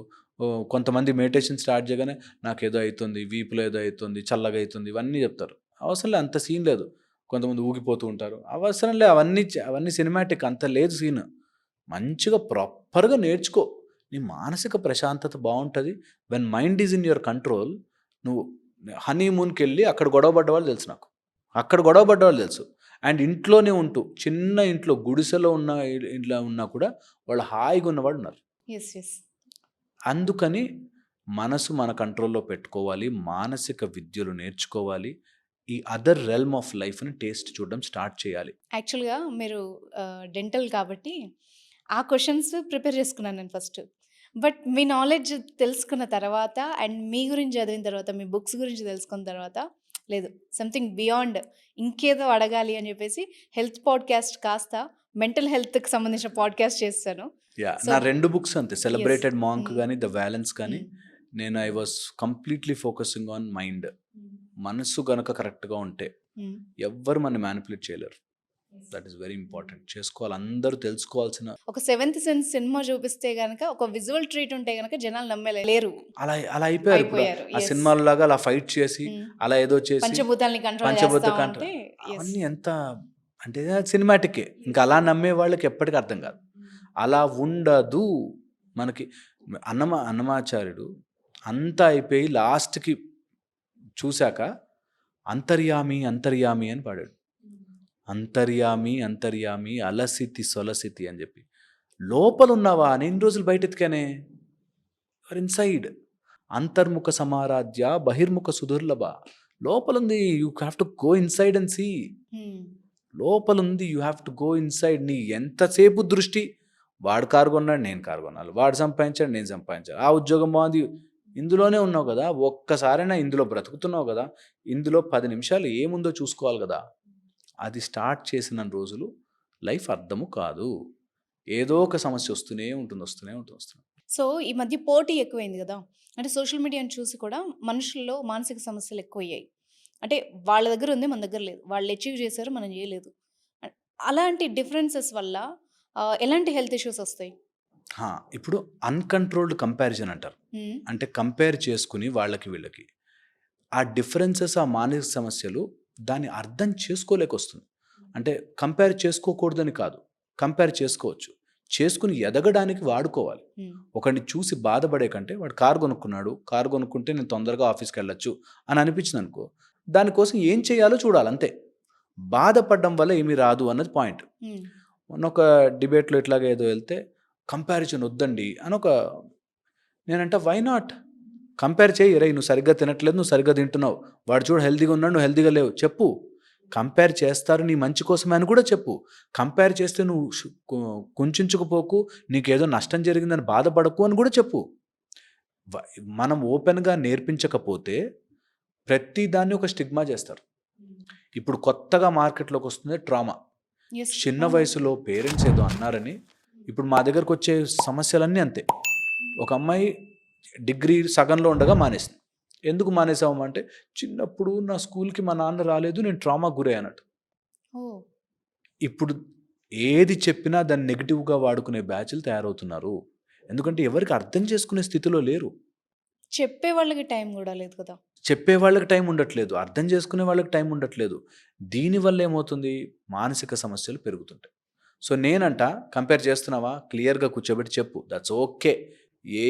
[SPEAKER 2] కొంతమంది మెడిటేషన్ స్టార్ట్ చేయగానే నాకేదో అవుతుంది, వీపులో ఏదో అవుతుంది, చల్లగా అవుతుంది, ఇవన్నీ చెప్తారు. అవసరం లేదు, అంత సీన్ లేదు. కొంతమంది ఊగిపోతూ ఉంటారు, అవసరం లేదు. అవన్నీ సినిమాటిక్, అంత లేదు సీన్. మంచిగా ప్రాపర్గా నేర్చుకో, నీ మానసిక ప్రశాంతత బాగుంటుంది. When mind is in your control. నువ్వు హనీమూన్కి వెళ్ళి అక్కడ గొడవపడ్డ వాళ్ళు తెలుసు నాకు, అక్కడ గొడవపడ్డ వాళ్ళు తెలుసు. అండ్ ఇంట్లోనే ఉంటూ, చిన్న ఇంట్లో గుడిసెలో ఇంట్లో ఉన్నా కూడా వాళ్ళు హాయిగా ఉన్నవాడు ఉన్నారు. అందుకని మనసు మన కంట్రోల్లో పెట్టుకోవాలి, మానసిక విద్యలు నేర్చుకోవాలి, ఈ అదర్ రెల్మ్ ఆఫ్ లైఫ్ని టేస్ట్ చూడడం స్టార్ట్ చేయాలి.
[SPEAKER 1] యాక్చువల్గా మీరు డెంటల్ కాబట్టి ఆ క్వశ్చన్స్ ప్రిపేర్ చేసుకున్నాను నేను ఫస్ట్. బట్ మీ నాలెడ్జ్ తెలుసుకున్న తర్వాత అండ్ మీ గురించి చదివిన తర్వాత, మీ బుక్స్ గురించి తెలుసుకున్న తర్వాత, లేదు సంథింగ్ బియాండ్ ఇంకేదో అడగాలి అని చెప్పేసి హెల్త్ పాడ్కాస్ట్ కాస్త మెంటల్ హెల్త్కి సంబంధించిన పాడ్కాస్ట్ చేస్తాను.
[SPEAKER 2] నా 2 బుక్స్ అంతే, సెలబ్రేటెడ్ మాంక్ కానీ ద వ్యాలెన్స్ కానీ. నేను I was completely focusing on mind. మనసు గనక కరెక్ట్గా ఉంటే ఎవ్వరు మన మ్యానిపులేట్ చేయలేరు. That is very important. చేసుకోవాలి, అందరూ తెలుసుకోవాల్సిన.
[SPEAKER 1] ఒక 7th సెన్స్ సినిమా చూపిస్తే గనక, ఒక విజువల్ ట్రీట్ ఉంటే గనక జనాలు నమ్మలేరు.
[SPEAKER 2] అలా అయిపోయారు. ఆ సినిమాల లాగా అలా ఫైట్ చేసి, అలా ఏదో చేసి
[SPEAKER 1] పంచభూతాల్ని కంట్రోల్
[SPEAKER 2] అవన్నీ ఎంత అంటే సినిమాటికే. ఇంకా అలా నమ్మే వాళ్ళకి ఎప్పటికీ అర్థం కాదు. అలా ఉండదు. మనకి అన్నమాచార్యుడు అంతా అయిపోయి లాస్ట్‌కి చూసాక అంతర్యామి, అంతర్యామి అని పాడాడు. అంతర్యామి, అంతర్యామి అలసితి సొలసితి అని చెప్పి. లోపలున్నావా? నేను ఇన్ని రోజులు బయటెతికానే. You're inside. అంతర్ముఖ సమారాధ్య బహిర్ముఖ సుదుర్లభ. లోపలుంది. You have to go inside and see.
[SPEAKER 1] Hmm.
[SPEAKER 2] లోపలుంది. You have to go inside. నీ ఎంతసేపు దృష్టి వాడు కారు కొన్నాడు, నేను కారు కొనాలి. వాడు సంపాదించాడు, నేను సంపాదించాలి. ఆ ఉద్యోగం బాగుంది. ఇందులోనే ఉన్నావు కదా! ఒక్కసారైనా ఇందులో బ్రతుకుతున్నావు కదా! ఇందులో 10 నిమిషాలు ఏముందో చూసుకోవాలి కదా! అది స్టార్ట్ చేసిన రోజులు లైఫ్ అర్థము కాదు. ఏదో ఒక సమస్య వస్తూనే ఉంటుంది, వస్తూనే ఉంటుంది, వస్తూనే ఉంటుంది.
[SPEAKER 1] సో, ఈ మధ్య పోటీ ఎక్కువైంది గదా! అంటే సోషల్ మీడియాని చూసి కూడా మనుషుల్లో మానసిక సమస్యలు ఎక్కువయ్యాయి. అంటే వాళ్ళ దగ్గర ఉంది, మన దగ్గర లేదు. వాళ్ళు అచీవ్ చేశారు, మనం చేయలేదు. అ అలాంటి డిఫరెన్సెస్ వల్ల ఎలాంటి హెల్త్ ఇష్యూస్ ఒస్తాయి?
[SPEAKER 2] ఇప్పుడు అన్‌కంట్రోల్డ్ కంపారిజన్ అంటారు.
[SPEAKER 1] హ్మ్.
[SPEAKER 2] అంటే కంపేర్ చేసుకొని వాళ్ళకి వీళ్ళకి. ఆ డిఫరెన్సెస్, ఆ మానసిక సమస్యలు దాన్ని అర్థం చేసుకోలేకొస్తుంది. అంటే కంపేర్ చేసుకోకూడదని కాదు. కంపేర్ చేసుకోవచ్చు. చేసుకొని ఎదగడానికి వాడుకోవాలి.
[SPEAKER 1] హ్మ్.
[SPEAKER 2] ఒకడిని చూసి బాధపడే కంటే వాడు కారు కొనుక్కున్నాడు. కారు కొనుక్కుంటే నేను తొందరగా ఆఫీస్‌కెళ్ళొచ్చు అని అనిపించిందనుకో, దానికోసం ఏం చేయాలో చూడాలి అంతే. బాధపడడం వల్ల ఏమీ రాదు అన్నది పాయింట్.
[SPEAKER 1] హ్మ్.
[SPEAKER 2] మొన్న ఒక డిబేట్‌లో ఇట్లాగే ఏదో వెళ్తే కంపారిజన్ వద్దండి అని నేనంటా వై నాట్? కంపేర్ చేయి. "అరేయ్! నువ్వు సరిగ్గా తినట్లేదు, నువ్వు సరిగ్గా తింటున్నావు. వాడు చూడు హెల్తీగా ఉన్నాడు, నువ్వు హెల్తీగా లేవు." చెప్పు. కంపేర్ చేస్తారు నీ మంచి కోసమే అని కూడా చెప్పు. కంపేర్ చేస్తే నువ్వు కుంచించుకుపోకు, నీకేదో నష్టం జరిగిందని బాధపడకు అని కూడా చెప్పు. వ మనం ఓపెన్‌గా నేర్పించకపోతే ప్రతి దాన్ని ఒక స్టిగ్మా చేస్తారు. ఇప్పుడు కొత్తగా మార్కెట్‌లోకి వస్తుంది ట్రామా.
[SPEAKER 1] యెస్.
[SPEAKER 2] చిన్న
[SPEAKER 1] అవును.
[SPEAKER 2] వయసులో పేరెంట్స్ ఏదో అన్నారని ఇప్పుడు మా దగ్గరకొచ్చే సమస్యలన్నీ అంతే. ఒక అమ్మాయి డిగ్రీ సగంలో ఉండగా మానేసింది. ఎందుకు మానేసావమ్మా అంటే, చిన్నప్పుడు నా స్కూల్‌కి మా నాన్న రాలేదు. నేను ట్రామాకి గురయ్యానట.
[SPEAKER 1] ఓహ్!
[SPEAKER 2] ఇప్పుడు ఏది చెప్పినా దాన్ని నెగెటివ్‌గా వాడుకునే బ్యాచులు తయారవుతున్నారు. ఎందుకంటే ఎవరికీ అర్థం చేసుకునే స్థితిలో లేరు.
[SPEAKER 1] చెప్పే వాళ్ళకి టైం గూడా లేదు కదా!
[SPEAKER 2] చెప్పే వాళ్ళకి టైం ఉండట్లేదు. అర్థం చేసుకునే వాళ్ళకి టైం ఉండట్లేదు. దీనివల్ల ఏమవుతుంది? మానసిక సమస్యలు పెరుగుతుంటాయి. సో, నేనంట కంపేర్ చేస్తున్నావా? క్లియర్‌గా కూర్చోబెట్టి చెప్పు. That's okay.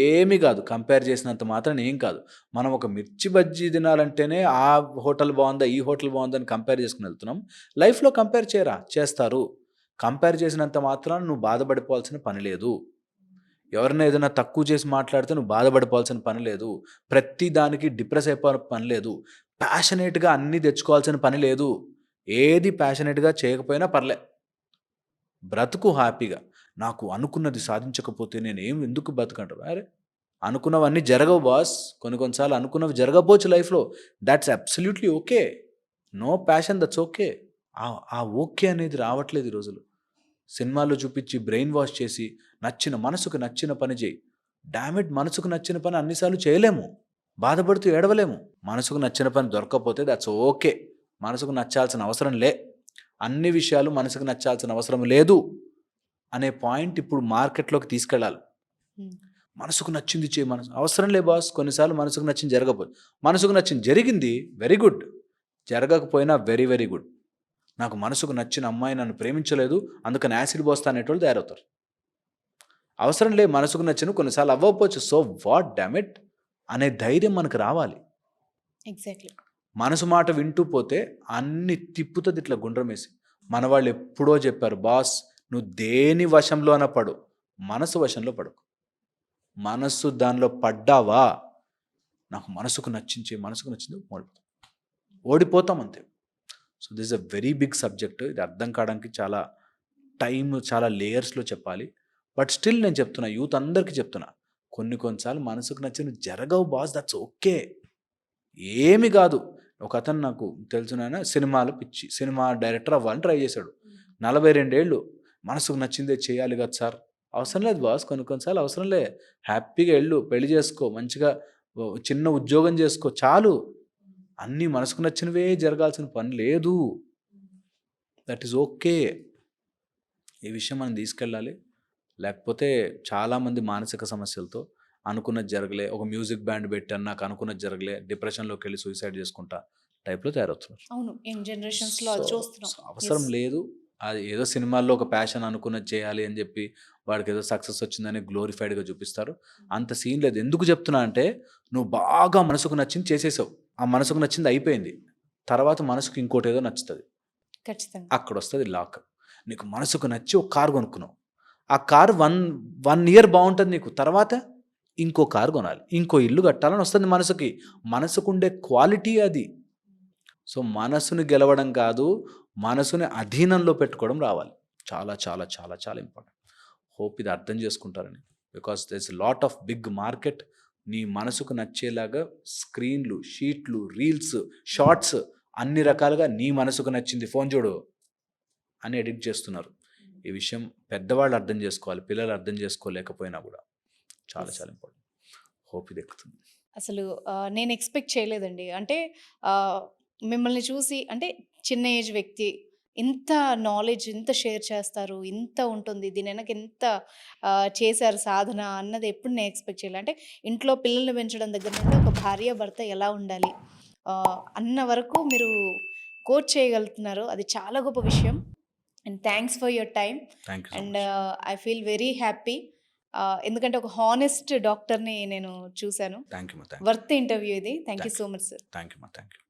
[SPEAKER 2] ఏమీ కాదు. కంపేర్ చేసినంత మాత్రాన ఏం కాదు. మనం ఒక మిర్చి బజ్జీ తినాలంటేనే ఆ హోటల్ బావుందా? ఈ హోటల్ బావుందా? అని కంపేర్ చేసుకొని వెళ్తున్నాం. లైఫ్‌లో కంపేర్ చేయరా? చేస్తారు. కంపేర్ చేసినంత మాత్రాన నువ్వు బాధపడిపోవాల్సిన పని లేదు. ఎవరైనా ఏదైనా తక్కువ చేసి మాట్లాడితే నువ్వు బాధపడిపోవాల్సిన పని లేదు. ప్రతి దానికి డిప్రెస్ అయిపోవాల్సిన పని లేదు. ప్యాషనేట్‌గా అన్నీ తెచ్చుకోవాల్సిన పని లేదు. ఏది ప్యాషనేట్‌గా చేయకపోయినా పర్లే. బ్రతుకు హ్యాపీగా. నాకు అనుకున్నది సాధించకపోతే నేనేం ఎందుకు బతకంటారు. అరె! అనుకున్నవన్నీ జరగవు బాస్. కొన్ని కొన్ని సార్లు అనుకున్నవి జరగకపోవచ్చు లైఫ్‌లో. Thoughts absolutely okay. No passion that's okay. ఆ ఓకే అనేది రావట్లేదు ఈ రోజుల్లో. సినిమాల్లో చూపించి బ్రెయిన్ వాష్ చేసి మనసుకు నచ్చిన పని చేయి. డామిట్ మనసుకు నచ్చిన పని అన్ని సార్లు చేయలేము. బాధపడుతూ ఏడవలేము. మనసుకు నచ్చిన పని దొరక్కపోతే దట్స్ ఓకే. మనసుకు నచ్చాల్సిన అవసరం లే. అన్ని విషయాలు మనసుకు నచ్చాల్సిన అవసరం లేదు అనే పాయింట్ ఇప్పుడు మార్కెట్‌లోకి తీసుకెళ్ళాలి.
[SPEAKER 1] హ్మ్.
[SPEAKER 2] మనసుకు నచ్చింది చేయి. అవసరం లే బాస్. కొన్నిసార్లు మనసుకు నచ్చింది జరగకపోతే. మనసుకు నచ్చింది జరిగింది. Very good. జరగకపోయినా వెరీ వెరీ గుడ్. నాకు మనసుకు నచ్చిన అమ్మాయి నన్ను ప్రేమించలేదు. అందుకని యాసిడ్ పోస్తా అనేటోళ్ళు తయారవుతారు. అవసరం లే మనసుకు నచ్చినవి కొన్నిసార్లు అవ్వకపోవచ్చు. సో వాట్ డామ్ ఇట్ అనే ధైర్యం మనకు రావాలి.
[SPEAKER 1] ఎగ్జాక్ట్‌లీ.
[SPEAKER 2] మనసు మాట వింటూ పోతే అన్ని తిప్పుతది ఇట్లా గుండ్రమేసి. మనవాళ్ళు ఎప్పుడో చెప్పారు, బాస్ నువ్వు దేని వశంలోన పడు. మనసు వశంలో పడకు. మనస్సు దానిలో పడ్డావా, నాకు మనసుకు నచ్చింది ఓడిపోతాం. ఓడిపోతాం అంతే. So this a very big subject. ఇది అర్థం కావడానికి చాలా టైమ్, చాలా లేయర్స్‌లో చెప్పాలి. బట్ స్టిల్ నేను చెప్తున్నా, యూత్ అందరికీ చెప్తున్నా. కొన్ని సార్లు మనసుకు నచ్చినవి జరగవు బాస్. That's okay. ఏమి కాదు. ఒకతను నాకు తెలిసినాయన సినిమాలో పిచ్చి. సినిమా డైరెక్టర్ అవ్వాలని ట్రై చేశాడు. 42 ఏళ్ళు. మనసుకు నచ్చిందే చేయాలి కదా సార్. అవసరం లేదు బాస్. కొన్ని సార్లు అవసరం లే. హ్యాపీగా ఎళ్ళు. పెళ్లి చేసుకో. మంచిగా చిన్న ఉద్యోగం చేసుకో. చాలు. అన్నీ మనసుకు నచ్చినవే జరగాల్సిన పని లేదు. That is okay. ఈ విషయం మనం తీసుకెళ్ళాలి. లేకపోతే చాలామంది మానసిక సమస్యలతో అనుకున్నది జరగలే. ఒక మ్యూజిక్ బ్యాండ్ పెట్టాను. నాకు అనుకున్నది జరగలే. డిప్రెషన్‌లోకెళ్ళి సూసైడ్ చేసుకుంటా టైప్‌లో తయారవుతున్నారు.
[SPEAKER 1] అవును. యంగ్ జనరేషన్స్‌లో
[SPEAKER 2] సో,
[SPEAKER 1] అది చూస్తున్నాం.
[SPEAKER 2] అవసరం
[SPEAKER 1] యెస్.
[SPEAKER 2] లేదు. అది ఏదో సినిమాల్లో ఒక ప్యాషన్ అనుకున్నది చేయాలి అని చెప్పి వాడికి ఏదో సక్సెస్ వచ్చిందని గ్లోరిఫైడ్గా చూపిస్తారు. అంత సీన్ లేదు. ఎందుకు చెప్తున్నా అంటే నువ్వు బాగా మనసుకు నచ్చింది చేసేసావు. ఆ మనసుకు నచ్చింది అయిపోయింది. తర్వాత మనసుకు ఇంకోటి ఏదో నచ్చుతుంది.
[SPEAKER 1] ఖచ్చితంగా.
[SPEAKER 2] అక్కడ వస్తుంది లాక్. నీకు మనసుకు నచ్చి ఒక కారు కొనుక్కున్నావు. ఆ కారు వన్ ఇయర్ బాగుంటుంది నీకు. తర్వాత ఇంకో కారు కొనాలి, ఇంకో ఇల్లు కట్టాలని వస్తుంది మనసుకి. మనసుకుండే క్వాలిటీ అది. సో మనసుని గెలవడం కాదు, మనసుని అధీనంలో పెట్టుకోవడం రావాలి. చాలా చాలా చాలా చాలా ఇంపార్టెంట్. హోప్ ఇది అర్థం చేసుకుంటారని. Because there is lot of big market. నీ మనసుకు నచ్చేలాగా స్క్రీన్లు, షీట్లు, రీల్స్, షార్ట్స్ అన్ని రకాలుగా నీ మనసుకు నచ్చింది ఫోన్ చూడు అని ఎడిట్ చేస్తున్నారు. ఈ విషయం పెద్దవాళ్ళు అర్థం చేసుకోవాలి. పిల్లలు అర్థం చేసుకోలేకపోయినా కూడా చాలా చాలా ఇంపార్టెంట్. హోప్ ఇది ఎక్కుతుంది.
[SPEAKER 1] అసలు నేను ఎక్స్‌పెక్ట్ చేయలేదండి. అంటే ఆహ్, మిమ్మల్ని చూసి అంటే చిన్న ఏజ్ వ్యక్తి ఇంత నాలెడ్జ్ ఇంత షేర్ చేస్తారు. ఇంత ఉంటుంది. దీని వెనక ఎంత చేశారు సాధన అన్నది ఎప్పుడు నేను ఎక్స్‌పెక్ట్ చేయలే. అంటే ఇంట్లో పిల్లల్ని పెంచడం దగ్గర నుండి ఒక భార్యాభర్త ఎలా ఉండాలి అన్న వరకు మీరు కోచ్ చేయగలుగుతున్నారు. అది చాలా గొప్ప విషయం. And thanks for your time.
[SPEAKER 2] Thank you so
[SPEAKER 1] and
[SPEAKER 2] much.
[SPEAKER 1] I feel very happy. ఎందుకంటే ఒక హానెస్ట్ డాక్టర్‌ని నేను చూసాను.
[SPEAKER 2] థ్యాంక్ యూ మా.
[SPEAKER 1] వర్త్ ఇంటర్వ్యూ ఇది. Thank you
[SPEAKER 2] thank
[SPEAKER 1] so much sir.
[SPEAKER 2] Thank you మా. Thank you.